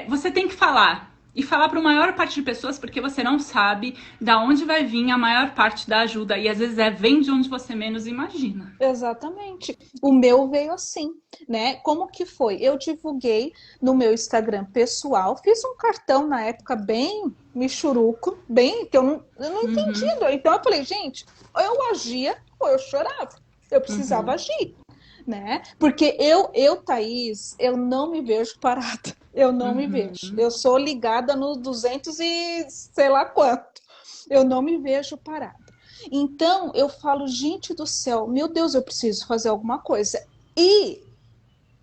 você tem que falar. E falar para a maior parte de pessoas, porque você não sabe da onde vai vir a maior parte da ajuda. E às vezes vem de onde você menos imagina. Exatamente. O meu veio assim, né? Como que foi? Eu divulguei no meu Instagram pessoal, fiz um cartão na época bem michuruco, bem que eu não entendi. Então eu falei, gente, ou eu agia ou eu chorava. Eu precisava agir, né? Porque Thaís, eu não me vejo parada. Eu não me vejo. Eu sou ligada no 200 e sei lá quanto. Eu não me vejo parada. Então, eu falo, gente do céu, meu Deus, eu preciso fazer alguma coisa. E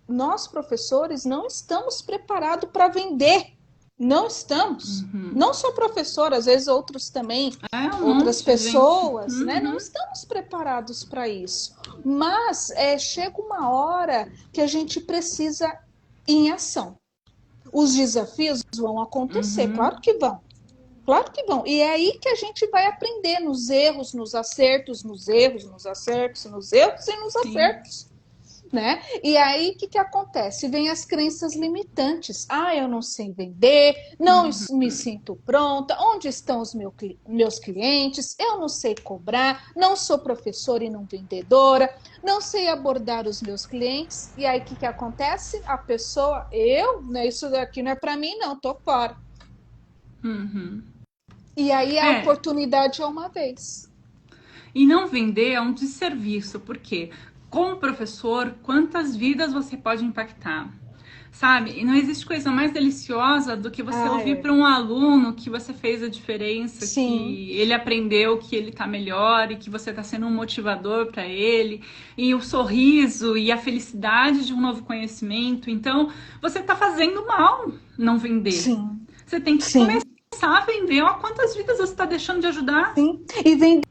nós, professores, não estamos preparados para vender. Não estamos. Não só professor, às vezes outros também, outras pessoas, né? Não estamos preparados para isso. Mas chega uma hora que a gente precisa ir em ação. Os desafios vão acontecer, claro que vão. Claro que vão. E é aí que a gente vai aprender nos erros, nos acertos, nos erros, nos acertos, nos erros e nos acertos. Né? E aí o que acontece? Vem as crenças limitantes. Eu não sei vender, não me sinto pronta, onde estão os meus clientes, eu não sei cobrar, não sou professora e não vendedora, não sei abordar os meus clientes. E aí o que acontece? A pessoa, né, isso daqui não é para mim, não, tô fora. E aí a oportunidade é uma vez. E não vender é um desserviço, porque como professor, quantas vidas você pode impactar? Sabe? E não existe coisa mais deliciosa do que você ouvir para um aluno que você fez a diferença, que ele aprendeu, que ele tá melhor e que você tá sendo um motivador para ele, e o sorriso e a felicidade de um novo conhecimento. Então, você tá fazendo mal não vender. Você tem que começar a vender. Ó, quantas vidas você está deixando de ajudar? E vender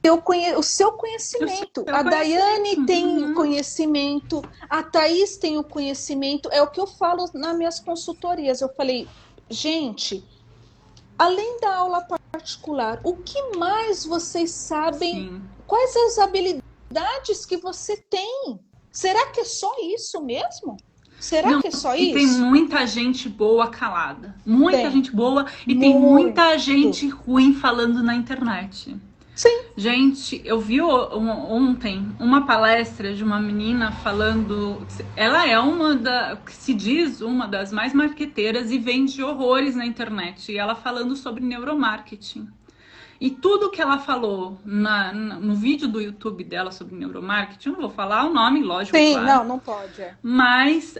o seu conhecimento. A Daiane tem conhecimento, a Thaís tem o conhecimento. É o que eu falo nas minhas consultorias. Eu falei, gente, além da aula particular, o que mais vocês sabem? Quais as habilidades que você tem? Será que é só isso mesmo? Será que é só isso? E tem muita gente boa calada. Muita gente boa e tem muita gente ruim falando na internet. Gente, eu vi ontem uma palestra de uma menina falando. Ela é que se diz uma das mais marqueteiras e vende horrores na internet. E ela falando sobre neuromarketing. E tudo que ela falou no vídeo do YouTube dela sobre neuromarketing, eu não vou falar o nome, lógico. Claro. Não pode. Mas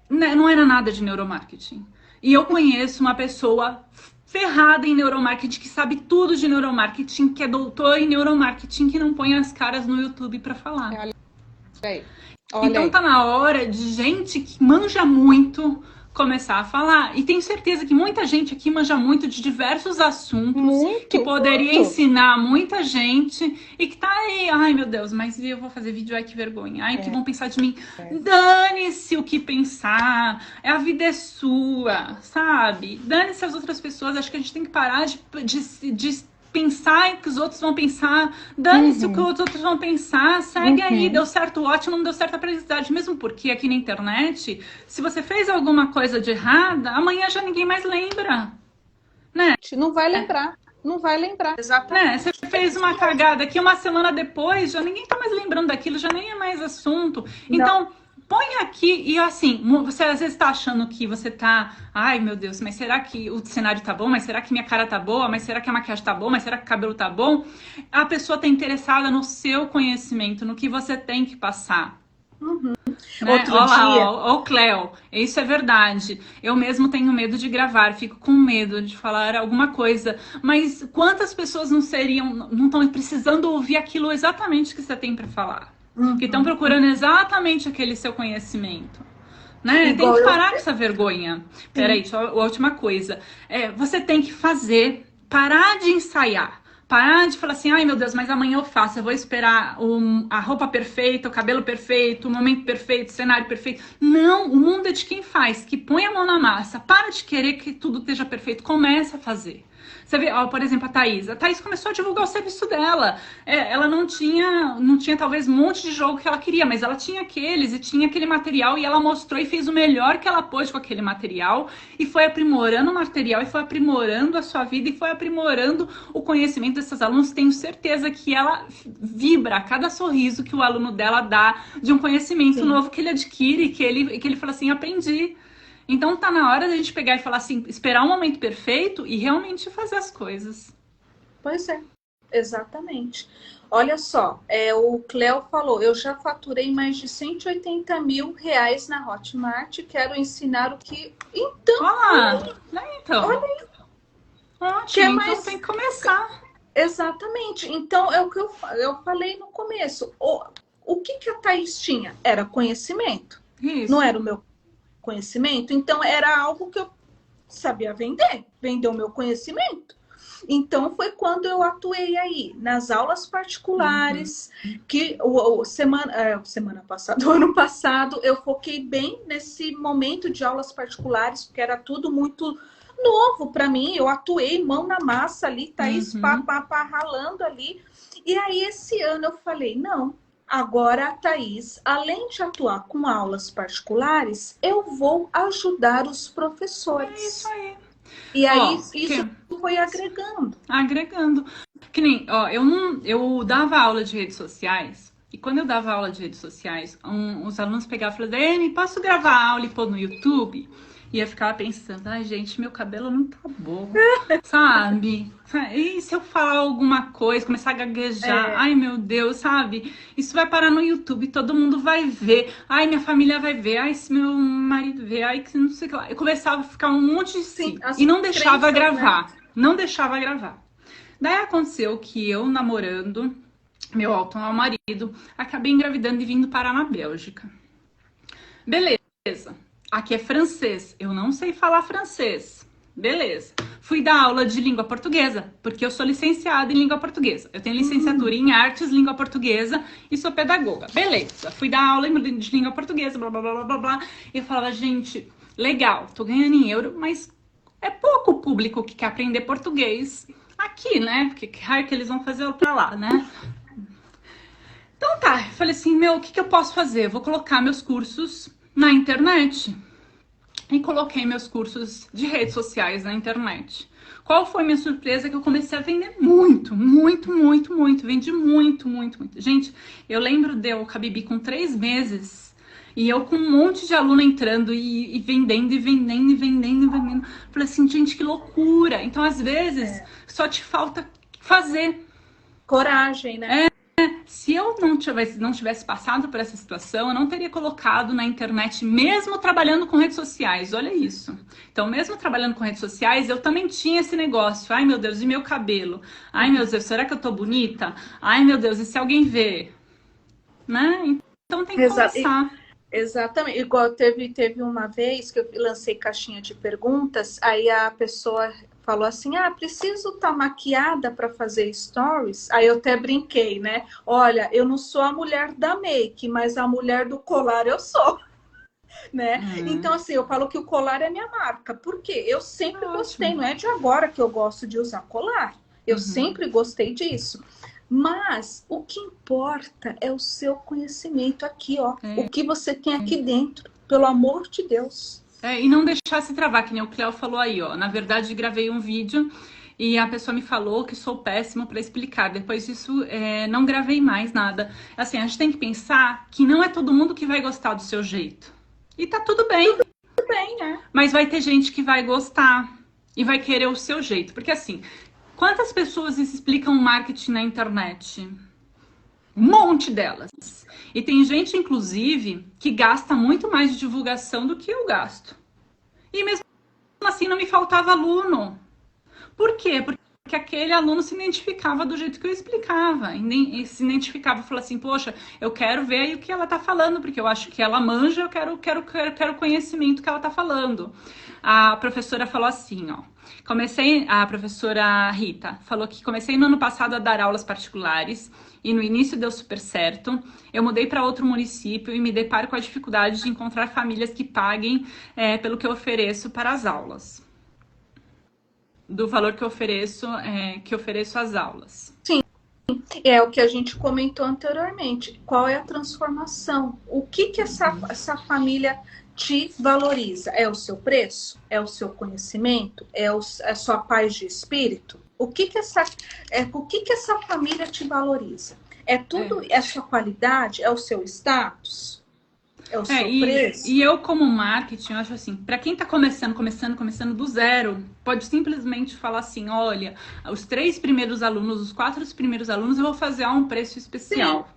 não era nada de neuromarketing. E eu conheço uma pessoa ferrada em neuromarketing, que sabe tudo de neuromarketing, que é doutor em neuromarketing, que não põe as caras no YouTube para falar. Olha então tá na hora de gente que manja muito começar a falar. E tenho certeza que muita gente aqui manja muito de diversos assuntos, que poderia ensinar muita gente e que tá aí, ai meu Deus, mas eu vou fazer vídeo, ai que vergonha, ai que vão pensar de mim. Dane-se o que pensar, a vida é sua, sabe? Dane-se as outras pessoas. Acho que a gente tem que parar de pensar que os outros vão pensar, dane-se o que os outros vão pensar, segue aí, deu certo, ótimo, não deu certo a aprendizagem, mesmo porque aqui na internet, se você fez alguma coisa de errada, amanhã já ninguém mais lembra, né? Não vai lembrar. Não vai lembrar. Exatamente. Você fez uma cagada aqui, uma semana depois, já ninguém tá mais lembrando daquilo, já nem é mais assunto. Então, põe aqui e assim, você às vezes tá achando que você tá, ai meu Deus, mas será que o cenário tá bom? Mas será que minha cara tá boa? Mas será que a maquiagem tá boa? Mas será que o cabelo tá bom? A pessoa tá interessada no seu conhecimento, no que você tem que passar. Né? Outro dia... Ó, Cleo, isso é verdade. Eu mesmo tenho medo de gravar, fico com medo de falar alguma coisa. Mas quantas pessoas não estão precisando ouvir aquilo exatamente que você tem para falar? Que estão procurando exatamente aquele seu conhecimento. Né? Tem que parar com essa vergonha. Peraí, só a última coisa. Você tem que parar de ensaiar. Parar de falar assim, ai meu Deus, mas amanhã eu faço, eu vou esperar a roupa perfeita, o cabelo perfeito, o momento perfeito, o cenário perfeito. Não, o mundo é de quem faz, que põe a mão na massa. Para de querer que tudo esteja perfeito, começa a fazer. Você vê, ó, por exemplo, a Thaís começou a divulgar o serviço dela. Ela não tinha talvez um monte de jogo que ela queria, mas ela tinha aqueles e tinha aquele material e ela mostrou e fez o melhor que ela pôde com aquele material e foi aprimorando o material e foi aprimorando a sua vida e foi aprimorando o conhecimento desses alunos. Tenho certeza que ela vibra a cada sorriso que o aluno dela dá de um conhecimento novo que ele adquire, que ele fala assim, aprendi. Então tá na hora da gente pegar e falar assim, esperar um momento perfeito e realmente fazer as coisas. Pois é, exatamente. Olha só, o Cléo falou, eu já faturei mais de 180 mil reais na Hotmart, quero ensinar o que... Então, olha aí. Ótimo, mais... então tem que começar. Exatamente, então é o que eu falei no começo. O que a Thaís tinha? Era conhecimento, Isso. não era o meu conhecimento, então era algo que eu sabia vender o meu conhecimento. Então foi quando eu atuei aí nas aulas particulares, que semana passada, o ano passado, eu foquei bem nesse momento de aulas particulares, porque era tudo muito novo para mim. Eu atuei mão na massa ali, Thaís ralando ali. E aí esse ano eu falei, não. Agora, a Thaís, além de atuar com aulas particulares, eu vou ajudar os professores. É isso aí. E aí, isso foi agregando. Agregando. Que nem, eu dava aula de redes sociais, e quando eu dava aula de redes sociais, os alunos pegavam e falavam, Dani, posso gravar a aula e pôr no YouTube? E eu ficava pensando, ai gente, meu cabelo não tá bom, sabe? E se eu falar alguma coisa, começar a gaguejar, ai meu Deus, sabe? Isso vai parar no YouTube, todo mundo vai ver, ai minha família vai ver, ai se meu marido ver, ai que não sei o que lá. Eu começava a ficar um monte de si, e não deixava gravar, não deixava gravar. Daí aconteceu que eu namorando, meu atual marido, acabei engravidando e vindo parar na Bélgica. Beleza. Aqui é francês, eu não sei falar francês. Beleza. Fui dar aula de língua portuguesa, porque eu sou licenciada em língua portuguesa. Eu tenho licenciatura em artes, língua portuguesa e sou pedagoga. Beleza. Fui dar aula de língua portuguesa, blá, blá, blá, blá, blá. E eu falava, gente, legal, tô ganhando em euro, mas é pouco o público que quer aprender português aqui, né? Porque que raio que eles vão fazer pra lá, né? Então tá, eu falei assim, o que eu posso fazer? Eu vou colocar meus cursos na internet. E coloquei meus cursos de redes sociais na internet. Qual foi minha surpresa? Que eu comecei a vender muito. Vendi muito. Gente, eu lembro de eu com a Bibi com 3 meses e eu com um monte de aluno entrando e vendendo. Falei assim, gente, que loucura. Então, às vezes, só te falta fazer. Coragem, né? Se eu não tivesse passado por essa situação, eu não teria colocado na internet, mesmo trabalhando com redes sociais. Olha isso. Então, mesmo trabalhando com redes sociais, eu também tinha esse negócio. Ai, meu Deus, e meu cabelo? Ai, meu Deus, será que eu tô bonita? Ai, meu Deus, e se alguém vê? Né? Então, tem que começar. Exatamente. Igual teve uma vez que eu lancei caixinha de perguntas, aí a pessoa falou assim, preciso estar maquiada para fazer stories? Aí eu até brinquei, né? Olha, eu não sou a mulher da make, mas a mulher do colar eu sou. Né? Então, assim, eu falo que o colar é minha marca. Por quê? Eu sempre gostei, não é de agora que eu gosto de usar colar. Eu sempre gostei disso. Mas o que importa é o seu conhecimento aqui, ó. O que você tem aqui dentro, pelo amor de Deus. E não deixar se travar, que nem o Cléo falou aí, ó. Na verdade, gravei um vídeo e a pessoa me falou que sou péssima para explicar. Depois disso, não gravei mais nada. Assim, a gente tem que pensar que não é todo mundo que vai gostar do seu jeito. E tá tudo bem. Tudo bem, né? Mas vai ter gente que vai gostar e vai querer o seu jeito. Porque assim, quantas pessoas explicam marketing na internet? Um monte delas. E tem gente, inclusive, que gasta muito mais de divulgação do que eu gasto. E mesmo assim não me faltava aluno. Por quê? Porque aquele aluno se identificava do jeito que eu explicava, e se identificava e falava assim, poxa, eu quero ver aí o que ela está falando, porque eu acho que ela manja, eu quero conhecimento que ela está falando. A professora falou assim, ó, a professora Rita falou que comecei no ano passado a dar aulas particulares e no início deu super certo. Eu mudei para outro município e me deparo com a dificuldade de encontrar famílias que paguem pelo que eu ofereço para as aulas. Do valor que eu ofereço às aulas. Sim, é o que a gente comentou anteriormente. Qual é a transformação? O que essa família te valoriza? É o seu preço? É o seu conhecimento? É a sua paz de espírito? O que essa família te valoriza? É tudo essa qualidade? É o seu status? É o seu preço? E eu, como marketing, eu acho assim, para quem está começando do zero, pode simplesmente falar assim, olha, os 3 primeiros alunos, os 4 primeiros alunos, eu vou fazer a um preço especial.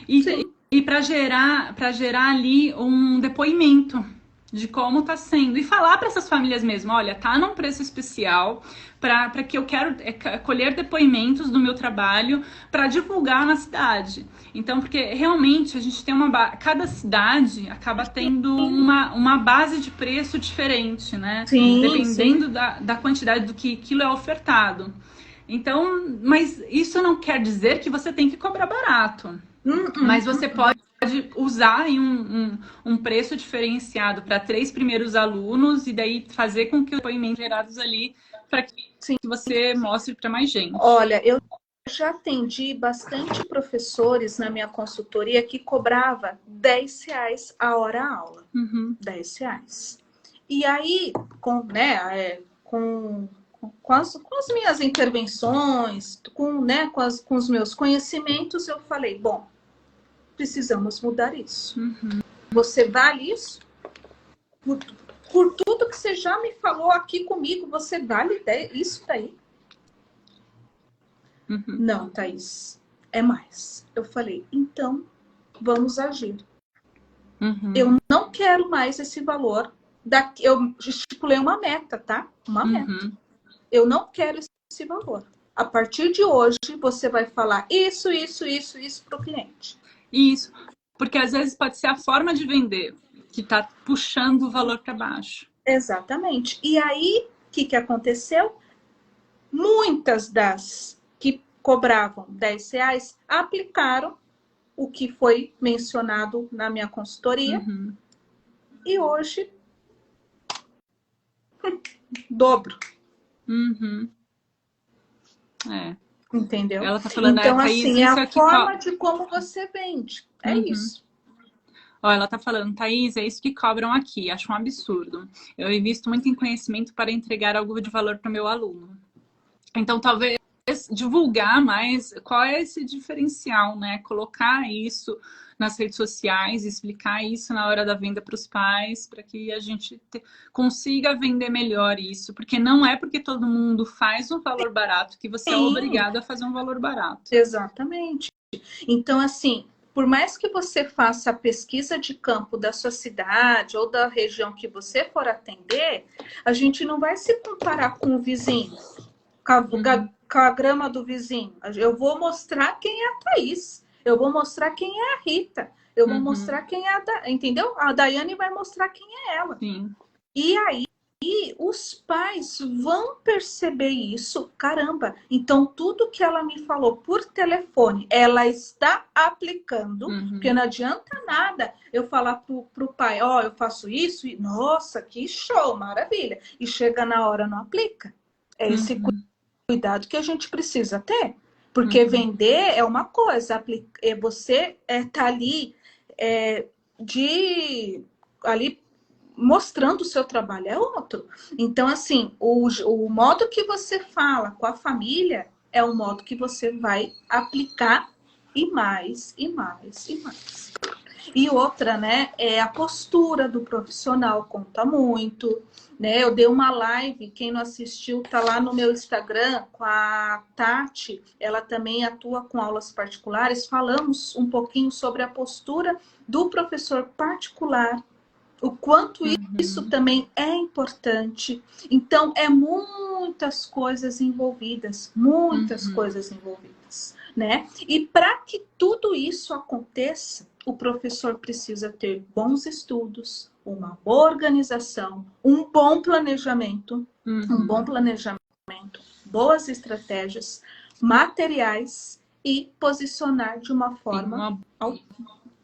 Sim. E para gerar ali um depoimento de como está sendo. E falar para essas famílias mesmo, olha, tá num preço especial, para que eu quero colher depoimentos do meu trabalho para divulgar na cidade. Então, porque realmente a gente tem cada cidade acaba tendo uma base de preço diferente, né? Sim, dependendo da quantidade do que aquilo é ofertado. Então, mas isso não quer dizer que você tem que cobrar barato. Mas você pode usar em um preço diferenciado para 3 primeiros alunos e daí fazer com que os depoimentos gerados ali para que você mostre para mais gente. Olha, eu já atendi bastante professores na minha consultoria que cobrava R$10 a hora a aula. R$10. E aí, com as minhas intervenções, com os meus conhecimentos, eu falei, bom, precisamos mudar isso. Você vale isso? Por tudo que você já me falou aqui comigo, você vale isso daí? Não, Thaís, é mais. Eu falei, então, vamos agir. Eu não quero mais esse valor. Eu estipulei uma meta, tá? Uma meta. Eu não quero esse valor. A partir de hoje, você vai falar isso para o cliente. Isso, porque às vezes pode ser a forma de vender que está puxando o valor para baixo. Exatamente. E aí, o que aconteceu? Muitas das que cobravam R$10 aplicaram o que foi mencionado na minha consultoria. E hoje, dobro. Entendeu? Ela tá falando, então, Thaís, assim, é a forma de como você vende. É isso. Ó, ela tá falando, Thaís, é isso que cobram aqui. Acho um absurdo. Eu invisto muito em conhecimento para entregar algo de valor para o meu aluno. Então, talvez divulgar mais qual é esse diferencial, né? Colocar isso nas redes sociais, explicar isso na hora da venda para os pais, para que a gente consiga vender melhor isso, porque não é porque todo mundo faz um valor barato que você é obrigado a fazer um valor barato. Exatamente. Então, assim, por mais que você faça a pesquisa de campo da sua cidade ou da região que você for atender, a gente não vai se comparar com o vizinho, com a grama do vizinho. Eu vou mostrar quem é a Thaís. Eu vou mostrar quem é a Rita. Eu vou mostrar quem é a entendeu? A Daiane vai mostrar quem é ela. Sim. E aí, os pais vão perceber isso. Caramba, então tudo que ela me falou por telefone, ela está aplicando. Porque não adianta nada eu falar pro pai, ó, eu faço isso, e nossa, que show, maravilha. E chega na hora, não aplica. É esse cuidado que a gente precisa ter. Porque vender é uma coisa, você tá ali, ali mostrando o seu trabalho é outro. Então, assim, o modo que você fala com a família é o modo que você vai aplicar e mais, e mais, e mais. E outra, né, é a postura do profissional conta muito, né? Eu dei uma live, quem não assistiu tá lá no meu Instagram com a Tati, ela também atua com aulas particulares, falamos um pouquinho sobre a postura do professor particular, o quanto isso também é importante. Então, é muitas coisas envolvidas, muitas coisas envolvidas, né? E para que tudo isso aconteça, o professor precisa ter bons estudos, uma boa organização, um bom planejamento, boas estratégias, materiais e posicionar de uma forma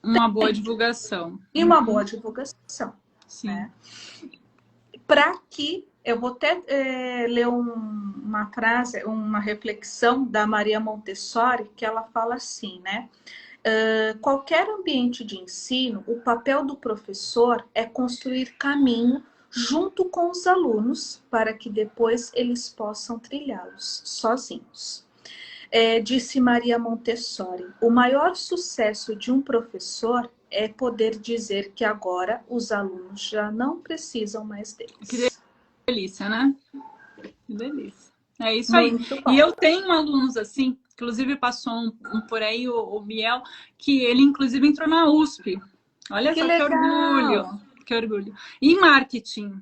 uma boa divulgação. E uma boa divulgação. Sim. Né? Para que, eu vou até ler uma frase, uma reflexão da Maria Montessori, que ela fala assim, né? Qualquer ambiente de ensino, o papel do professor é construir caminho junto com os alunos para que depois eles possam trilhá-los sozinhos. Disse Maria Montessori, o maior sucesso de um professor é poder dizer que agora os alunos já não precisam mais deles. Que delícia, né? Que delícia. É isso aí. E eu tenho alunos assim, inclusive passou por aí o Biel, que ele inclusive entrou na USP. Olha só que orgulho. Que orgulho. E marketing.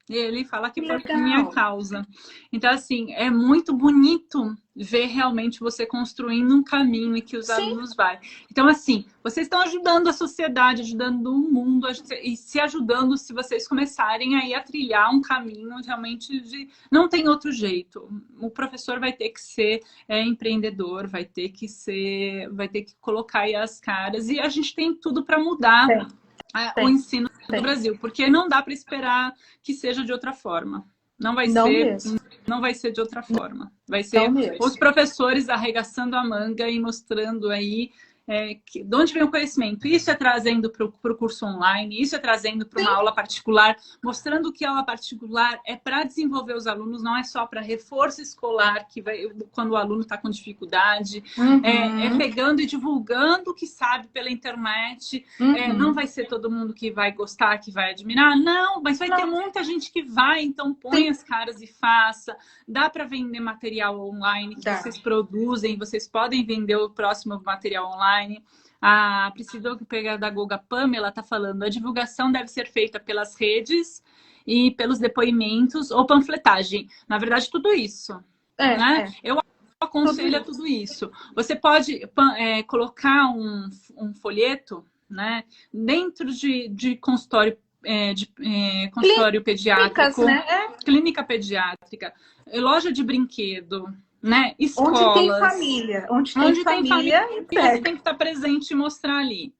Ele fala que por minha causa. Então, assim, é muito bonito ver realmente você construindo um caminho em que os alunos vão. Então, assim, vocês estão ajudando a sociedade, ajudando o mundo e se ajudando se vocês começarem aí a trilhar um caminho realmente de... Não tem outro jeito. O professor vai ter que ser empreendedor, vai ter que colocar aí as caras. E a gente tem tudo para mudar. O ensino do Brasil, porque não dá para esperar que seja de outra forma. Não vai ser de outra forma. Vai ser os professores arregaçando a manga e mostrando aí de onde vem o conhecimento. Isso é trazendo para o curso online, isso é trazendo para uma aula particular, mostrando que a aula particular é para desenvolver os alunos, não é só para reforço escolar, que vai, quando o aluno está com dificuldade, é pegando e divulgando o que sabe pela internet. Não vai ser todo mundo que vai gostar, que vai admirar, não, mas vai ter muita gente que vai, então põe as caras e faça. Dá para vender material online que vocês produzem, vocês podem vender o próximo material online. A Priscila da Pamela está falando, a divulgação deve ser feita pelas redes e pelos depoimentos ou panfletagem. Na verdade, tudo isso. Né? Eu aconselho tudo isso. Você pode colocar um folheto, né, dentro de consultório, consultório pediátrico, né? Clínica pediátrica, loja de brinquedo, né? Escolas. Onde tem família. Onde tem família você tem que estar presente e mostrar ali.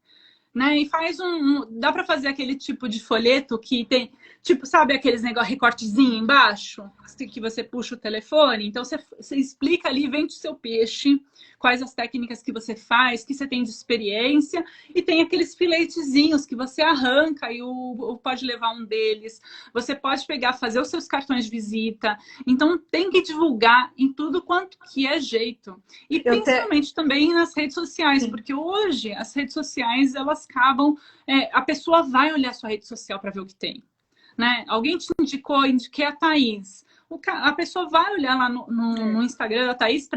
Né? E faz dá para fazer aquele tipo de folheto que tem, tipo, sabe aqueles recortezinho embaixo? Que você puxa o telefone. Então, você explica ali, vende o seu peixe, quais as técnicas que você faz, que você tem de experiência, e tem aqueles filetezinhos que você arranca e pode levar um deles. Você pode pegar, fazer os seus cartões de visita. Então, tem que divulgar em tudo quanto que é jeito. E principalmente também nas redes sociais, porque hoje as redes sociais, elas acabam... a pessoa vai olhar a sua rede social para ver o que tem. Né? Alguém te indiquei a Thaís. A pessoa vai olhar lá no Instagram da Thaís,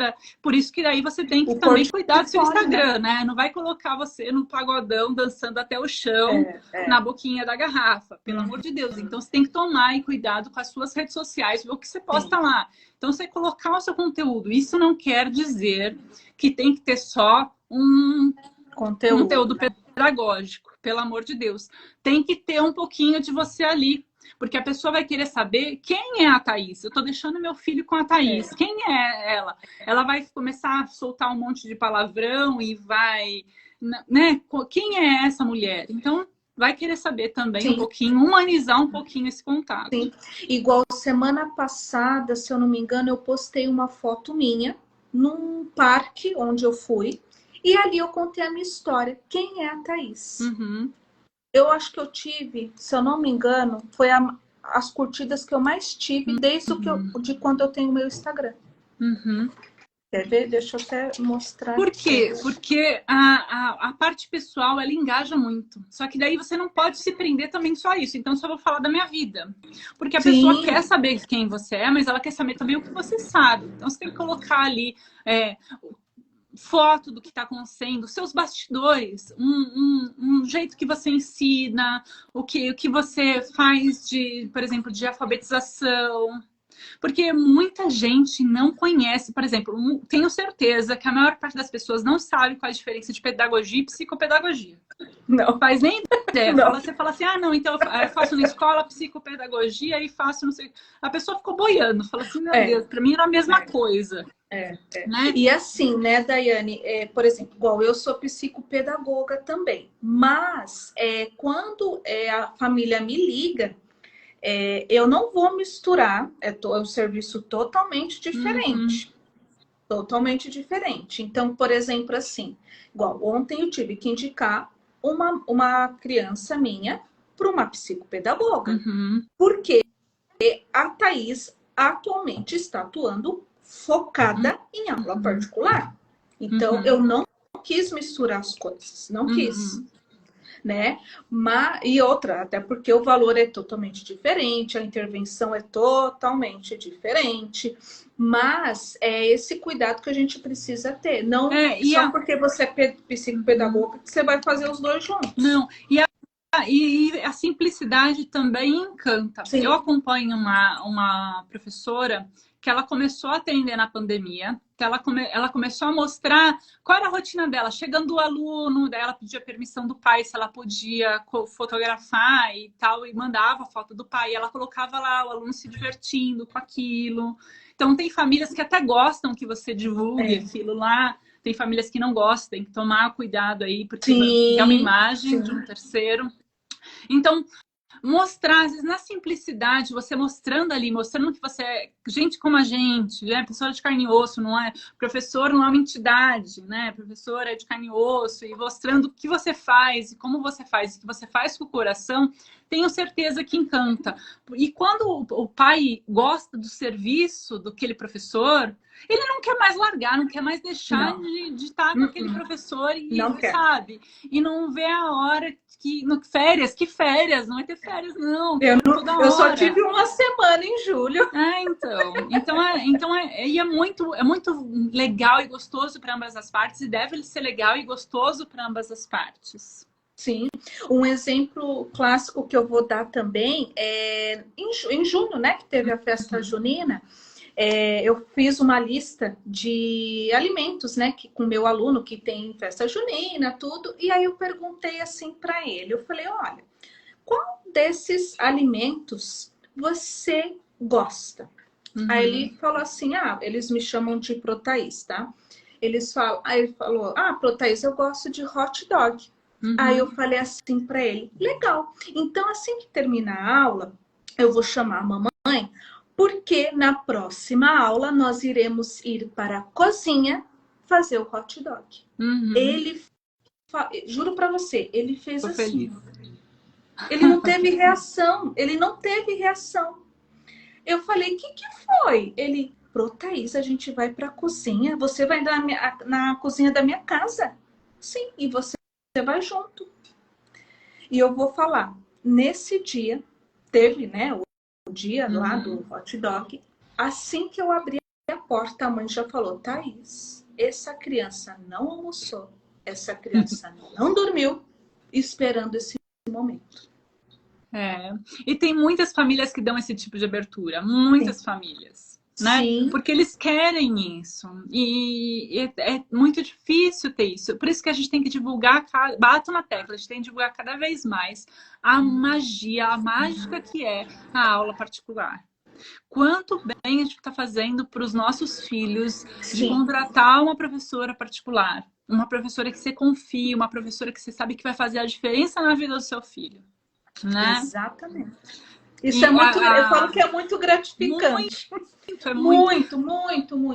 por isso que daí você tem que também cuidar do seu Instagram, né? Não vai colocar você no pagodão dançando até o chão na boquinha da garrafa, pelo amor de Deus. Então você tem que tomar cuidado com as suas redes sociais, ver o que você posta lá. Então você colocar o seu conteúdo. Isso não quer dizer que tem que ter só um conteúdo pedagógico, pelo amor de Deus. Tem que ter um pouquinho de você ali. Porque a pessoa vai querer saber quem é a Thaís. Eu tô deixando meu filho com a Thaís. Quem é ela? Ela vai começar a soltar um monte de palavrão e vai... Né? Quem é essa mulher? Então, vai querer saber também um pouquinho, humanizar um pouquinho esse contato. Sim. Igual semana passada, se eu não me engano, eu postei uma foto minha num parque onde eu fui. E ali eu contei a minha história. Quem é a Thaís? Eu acho que eu tive, se eu não me engano, foi as curtidas que eu mais tive desde de quando eu tenho o meu Instagram. Quer ver? Deixa eu até mostrar. Por quê? Porque a parte pessoal, ela engaja muito. Só que daí você não pode se prender também só a isso. Então, só vou falar da minha vida. Porque a pessoa quer saber quem você é, mas ela quer saber também o que você sabe. Então, você tem que colocar ali... foto do que está acontecendo, seus bastidores, um jeito que você ensina, o que você faz de, por exemplo, de alfabetização. Porque muita gente não conhece, por exemplo, tenho certeza que a maior parte das pessoas não sabe qual é a diferença de pedagogia e psicopedagogia. Não. Faz nem ideia. Não. Você fala assim, ah, não, então eu faço na escola psicopedagogia e faço não sei. A pessoa ficou boiando, fala assim, meu Deus, para mim era a mesma coisa. Né? E assim, né, Daiane, por exemplo, igual eu sou psicopedagoga também, mas quando a família me liga, eu não vou misturar, é um serviço totalmente diferente. Totalmente diferente. Então, por exemplo, assim, igual ontem eu tive que indicar uma criança minha para uma psicopedagoga. Porque a Thaís atualmente está atuando focada em aula particular. Então, eu não quis misturar as coisas, não quis. Né? E outra, até porque o valor é totalmente diferente, a intervenção é totalmente diferente, mas é esse cuidado que a gente precisa ter. Não só porque você é psicopedagoga que você vai fazer os dois juntos. Não, e a simplicidade também encanta. Sim. Eu acompanho uma professora que ela começou a atender na pandemia, que ela começou a mostrar qual era a rotina dela. Chegando o aluno, daí ela pedia permissão do pai, se ela podia fotografar e tal, e mandava a foto do pai. E ela colocava lá o aluno se divertindo com aquilo. Então, tem famílias que até gostam que você divulgue aquilo lá. Tem famílias que não gostam, tem que tomar cuidado aí, porque é uma imagem de um terceiro. Então, mostrar, às vezes, na simplicidade, você mostrando ali, mostrando que você é gente como a gente, né? Pessoa de carne e osso, não é? Professor não é uma entidade, né? Professor é de carne e osso, e mostrando o que você faz, e como você faz, e o que você faz com o coração, tenho certeza que encanta. E quando o pai gosta do serviço daquele professor, ele não quer mais largar, não quer mais deixar de estar com aquele professor e não sabe? E não vê a hora que que férias, não vai ter férias, não. Eu só tive uma semana em julho. E é muito legal e gostoso para ambas as partes, e deve ser legal e gostoso para ambas as partes. Sim, um exemplo clássico que eu vou dar também é em junho, né, que teve a festa junina. Eu fiz uma lista de alimentos, né, com meu aluno que tem festa junina, tudo. E aí eu perguntei assim para ele, eu falei, olha, qual desses alimentos você gosta? Aí ele falou assim, eles me chamam de Protaís, tá? Aí ele falou, Protaís, eu gosto de hot dog. Aí eu falei assim para ele, legal. Então assim que terminar a aula, eu vou chamar a mamãe, porque na próxima aula nós iremos ir para a cozinha fazer o hot dog. Ele, juro para você, ele fez assim. Feliz. Ele não teve reação. Eu falei, o que foi? Ele, Thaís, a gente vai para a cozinha. Você vai na cozinha da minha casa. Sim, e você vai junto. E eu vou falar, nesse dia, teve, né, o dia lá do hot dog. Assim que eu abri a porta, a mãe já falou, Thaís, essa criança não almoçou, essa criança não dormiu, esperando esse momento. E tem muitas famílias que dão esse tipo de abertura, muitas famílias, né? Sim. Porque eles querem isso, e é muito difícil ter isso, por isso que a gente tem que divulgar, bato na tecla, a gente tem que divulgar cada vez mais a magia, a mágica que é a aula particular. Quanto bem a gente está fazendo para os nossos filhos de contratar uma professora particular, uma professora que você confia, uma professora que você sabe que vai fazer a diferença na vida do seu filho. Né? Exatamente. Isso eu falo que é muito gratificante. Muito.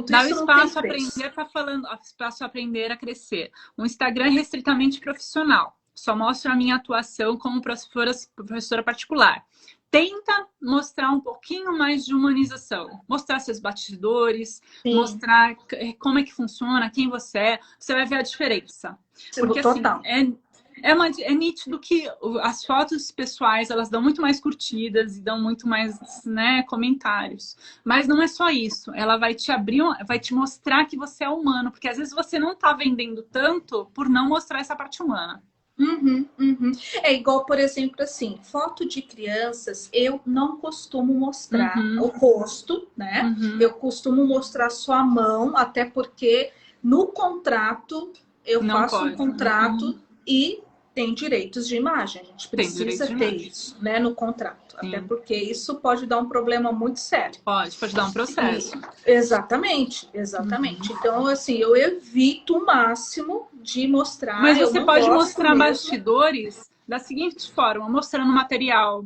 Dá o espaço a aprender, tá falando, espaço a aprender a crescer. O Instagram é restritamente profissional. Só mostra a minha atuação como professora particular. Tenta mostrar um pouquinho mais de humanização. Mostrar seus bastidores, mostrar como é que funciona, quem você é. Você vai ver a diferença. Porque total. Assim, É nítido que as fotos pessoais, elas dão muito mais curtidas e dão muito mais, né, comentários. Mas não é só isso. Ela vai te abrir, vai te mostrar que você é humano, porque às vezes você não tá vendendo tanto por não mostrar essa parte humana. Uhum, uhum. É igual, por exemplo, assim, foto de crianças, eu não costumo mostrar o Uhum, rosto, né? uhum. Eu costumo mostrar só a mão, até porque no contrato eu Não faço um pode. contrato e tem direitos de imagem. A gente Tem direito precisa de ter imagem. isso, né, no contrato, até Sim. porque isso pode dar um problema muito sério. Pode dar um E, processo. exatamente, Uhum. exatamente. Então, assim, eu evito o máximo de Mas mostrar, eu você não pode gosto mostrar mesmo. bastidores da seguinte forma, mostrando material,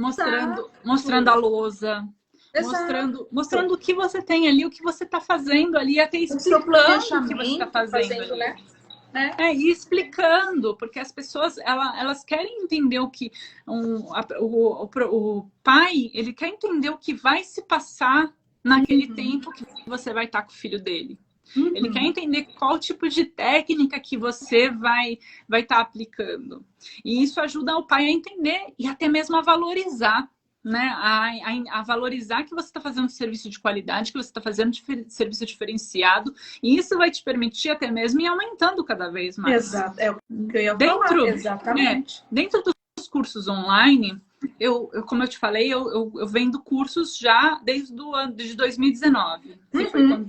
mostrando a Exato, lousa, mostrando exato. o que você tem ali, o que você está fazendo ali, até O seu explicando o que você está planejamento fazendo fazendo, ali. né? Né? E explicando, porque as pessoas elas querem entender o que o pai ele quer entender o que vai se passar naquele Uhum, tempo que você vai estar com o filho dele. Ele quer uhum. entender qual tipo de técnica que você vai estar aplicando. E isso ajuda o pai a entender e até mesmo a valorizar, né? A valorizar que você está fazendo um serviço de qualidade, que você está fazendo serviço diferenciado, e isso vai te permitir até mesmo ir aumentando cada vez mais. Exato, é o que eu ia falar, Dentro, exatamente. dentro dos cursos online, como eu te falei, eu vendo cursos já desde o ano de 2019, que foi Uhum.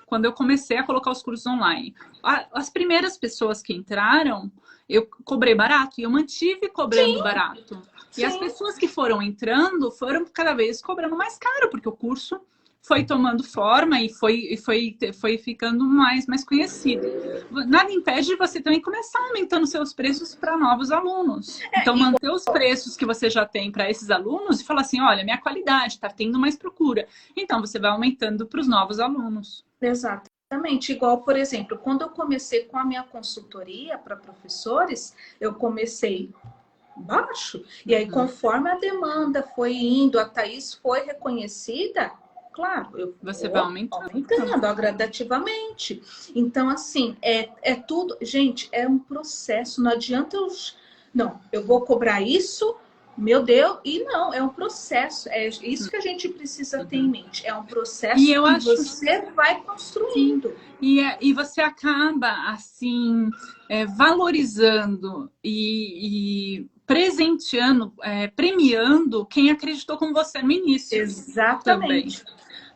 quando eu comecei a colocar os cursos online. As primeiras pessoas que entraram, eu cobrei barato e eu mantive cobrando barato. E as Sim, pessoas que foram entrando foram cada vez cobrando mais caro, porque o curso foi tomando forma e foi ficando mais conhecido. Nada impede de você também começar aumentando seus preços para novos alunos. é Então, igual, manter os preços que você já tem para esses alunos e falar assim: olha, minha qualidade está tendo mais procura. Então, você vai aumentando para os novos alunos. exatamente. Igual, por exemplo, quando eu comecei com a minha consultoria para professores, eu comecei baixo. E aí, Uhum. conforme a demanda foi indo, a Thaís foi reconhecida, claro, eu Você vai vou aumentando. aumentando gradativamente. Então, assim, é tudo. Gente, é um processo. Não adianta eu. Não, eu vou cobrar isso, meu Deus, e não, é um processo. É isso que a gente precisa ter em Uhum. mente. É um E processo eu que acho, você vai sim, construindo. e você acaba, assim, valorizando e presenteando, premiando quem acreditou com você no início também. Exatamente.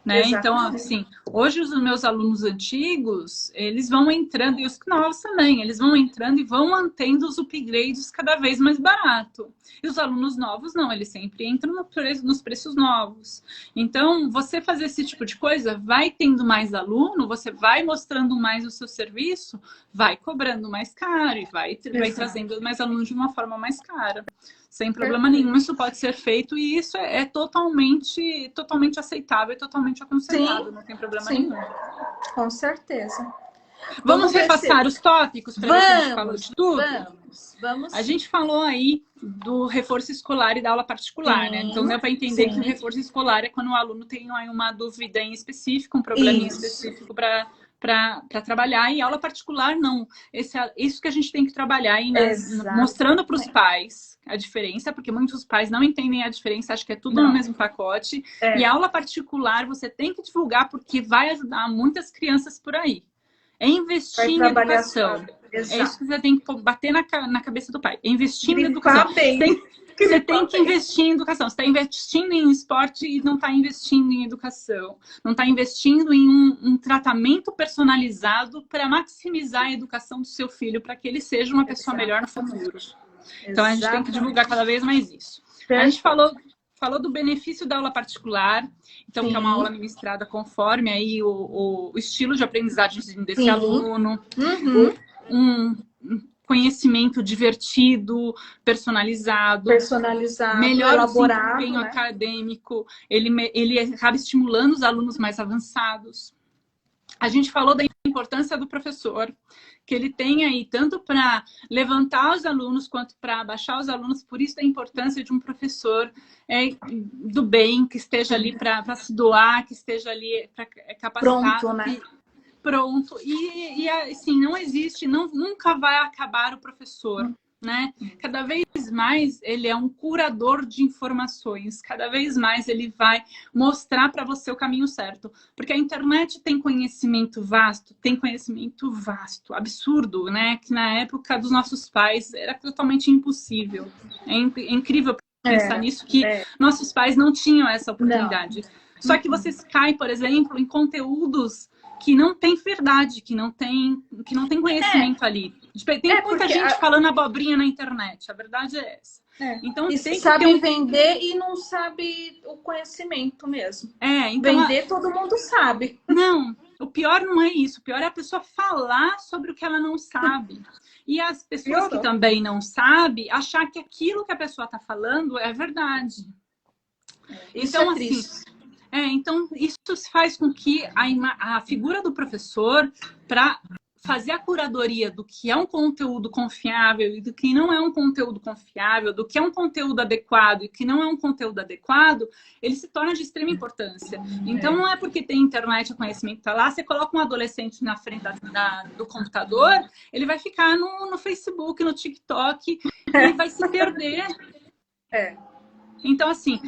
Né? Então, Exatamente. assim, hoje os meus alunos antigos, eles vão entrando, e os novos também, eles vão entrando e vão mantendo os upgrades cada vez mais barato. E os alunos novos, não, eles sempre entram nos preços novos. Então, você fazer esse tipo de coisa, vai tendo mais aluno, você vai mostrando mais o seu serviço, vai cobrando mais caro e vai Exato. trazendo mais alunos de uma forma mais cara sem problema nenhum. Perfeito. Isso pode ser feito e isso é totalmente aceitável e totalmente Sim, aconselhado, não tem problema sim, nenhum. com certeza. Vamos Vamos ver se. repassar os tópicos para ver se a gente falou Vamos, de tudo? vamos, vamos A sim. gente falou aí do reforço escolar e da aula particular, né? Então Sim, deu para entender que o sim, reforço escolar é quando o aluno tem uma dúvida em específico, um problema em isso. específico para trabalhar, e aula particular não. Isso que a gente tem que trabalhar aí mostrando para os Exatamente. pais a diferença, porque muitos pais não entendem a diferença, acham que é tudo no Não, mesmo pacote. E é, a aula particular você tem que divulgar porque vai ajudar muitas crianças por aí. É investir vai em trabalhar educação. É isso exato. que você tem que bater na cabeça do pai. É investir em educação. Grifar bem, Você tem grifar que bem. investir em educação. Você está investindo em esporte e não está investindo em educação. Não está investindo em um tratamento personalizado para maximizar a educação do seu filho, para que ele seja uma pessoa melhor no futuro. Exatamente. Então a gente tem que divulgar Exatamente. cada vez mais isso. A gente Perfeito. falou do benefício da aula particular, então que é uma aula Sim, ministrada conforme aí o estilo de aprendizagem desse sim. aluno, Uhum. um conhecimento divertido, personalizado, Personalizado, melhora o elaborado, desempenho né? acadêmico, ele acaba estimulando os alunos mais avançados. A gente falou da importância do professor, que ele tem aí tanto para levantar os alunos quanto para abaixar os alunos, por isso a importância de um professor do bem, que esteja ali para se doar, que esteja ali para capacitar, Pronto, né? Pronto. E assim, não existe, nunca vai acabar o professor, né? Cada vez mais ele é um curador de informações, cada vez mais ele vai mostrar para você o caminho certo. Porque a internet tem conhecimento vasto, absurdo, né? Que na época dos nossos pais era totalmente impossível. É incrível pensar nisso, que nossos pais não tinham essa oportunidade. Só que você cai, por exemplo, em conteúdos que não tem verdade, que não tem conhecimento ali. Tem muita gente falando abobrinha na internet, a verdade é essa. Então, e tem sabe que vender e não sabe o conhecimento mesmo. Então, vender todo mundo sabe. Não, o pior não é isso. O pior é a pessoa falar sobre o que ela não sabe. E as pessoas que também não sabem, achar que aquilo que a pessoa está falando é verdade. Isso então, é triste. Então, isso faz com que a figura do professor, para fazer a curadoria do que é um conteúdo confiável e do que não é um conteúdo confiável, do que é um conteúdo adequado e que não é um conteúdo adequado, ele se torna de extrema importância. Então, não é porque tem internet, o conhecimento está lá, você coloca um adolescente na frente do computador, ele vai ficar no Facebook, no TikTok e vai se perder. Então, assim,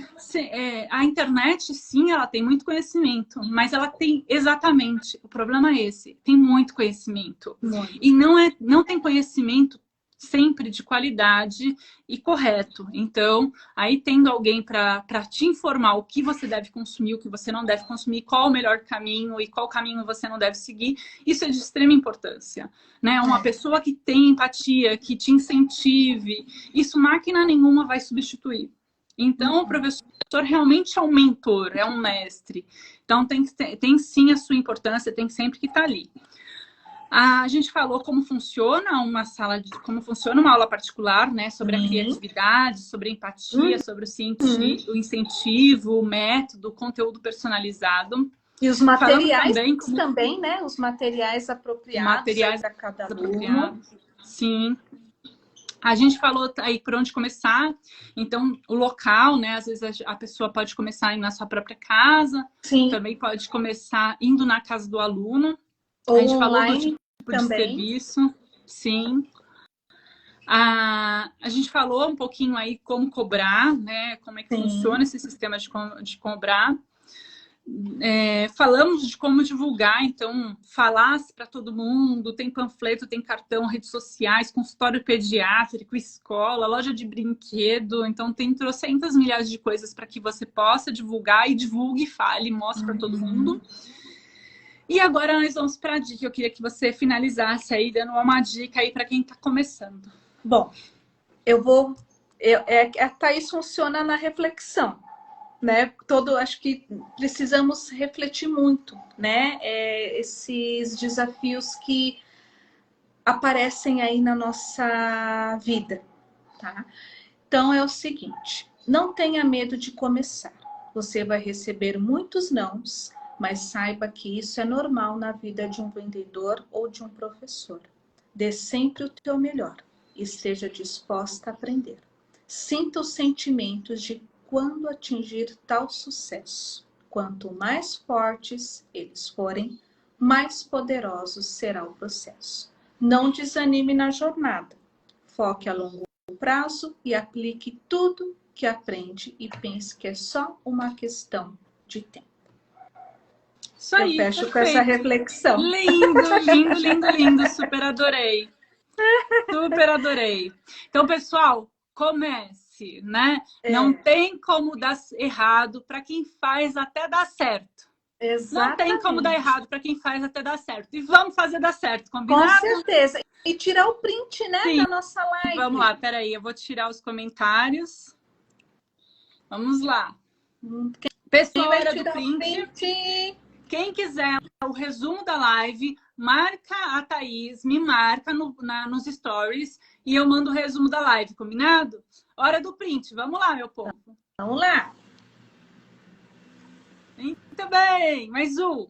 a internet, sim, ela tem muito conhecimento, mas ela tem exatamente, o problema é esse, tem muito conhecimento. E não tem conhecimento sempre de qualidade e correto. Então, aí tendo alguém para te informar o que você deve consumir, o que você não deve consumir, qual o melhor caminho e qual caminho você não deve seguir, isso é de extrema importância, né? Uma pessoa que tem empatia, que te incentive, isso máquina nenhuma vai substituir. Então, o professor realmente é um mentor, é um mestre. Então, tem sim a sua importância, tem sempre que estar ali. A gente falou como funciona como funciona uma aula particular, né? Sobre a criatividade, sobre a empatia, sobre o incentivo, o método, o conteúdo personalizado. E os materiais também, né? Os materiais apropriados para cada aluno. Sim. A gente falou aí por onde começar, então o local, né? Às vezes a pessoa pode começar indo na sua própria casa, também pode começar indo na casa do aluno. Ou a gente online falou do tipo também. de serviço, sim. A gente falou um pouquinho aí como cobrar, né? Como é que funciona esse sistema de cobrar. Falamos de como divulgar, então falar para todo mundo, tem panfleto, tem cartão, redes sociais, consultório pediátrico, escola, loja de brinquedo, então tem trocentas milhares de coisas para que você possa divulgar e divulgue, fale, mostre para todo mundo. E agora nós vamos para a dica. Eu queria que você finalizasse aí, dando uma dica aí para quem está começando. Bom, a Thaís funciona na reflexão. Né? Acho que precisamos refletir muito, né? Esses desafios que aparecem aí na nossa vida, tá? Então é o seguinte, não tenha medo de começar. Você vai receber muitos nãos, mas saiba que isso é normal na vida de um vendedor ou de um professor. Dê sempre o teu melhor e esteja disposta a aprender. Sinta os sentimentos de quando atingir tal sucesso. Quanto mais fortes eles forem, mais poderoso será o processo. Não desanime na jornada. Foque a longo prazo e aplique tudo que aprende e pense que é só uma questão de tempo. Isso aí, eu fecho com essa reflexão. Lindo, lindo, lindo, lindo. Super adorei. Super adorei. Então, pessoal, comece. Né? Não tem como dar errado para quem faz até dar certo. Exatamente. Não tem como dar errado para quem faz até dar certo. E vamos fazer dar certo, combinado? Com certeza. E tirar o print, né, da nossa live. Vamos lá, peraí, eu vou tirar os comentários. Vamos lá. Pessoal, era do print. Quem quiser o resumo da live, marca a Thaís, me marca nos stories e eu mando o resumo da live, combinado? Hora do print, vamos lá, meu povo. Vamos lá. Muito bem, mais um.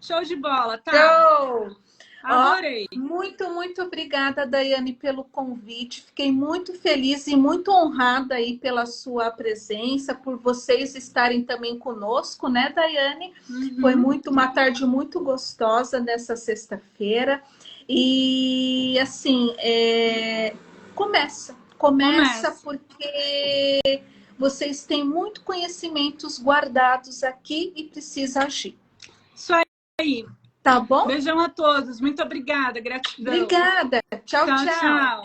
Show de bola, tá? Show! Adorei. Muito, muito obrigada, Daiane, pelo convite. Fiquei muito feliz e muito honrada aí pela sua presença, por vocês estarem também conosco, né, Daiane? Foi uma tarde muito gostosa nessa sexta-feira. E, assim, começa, porque vocês têm muito conhecimentos guardados aqui e precisa agir. Isso aí. Tá bom? Beijão a todos. Muito obrigada. Gratidão. Obrigada. Tchau, tchau.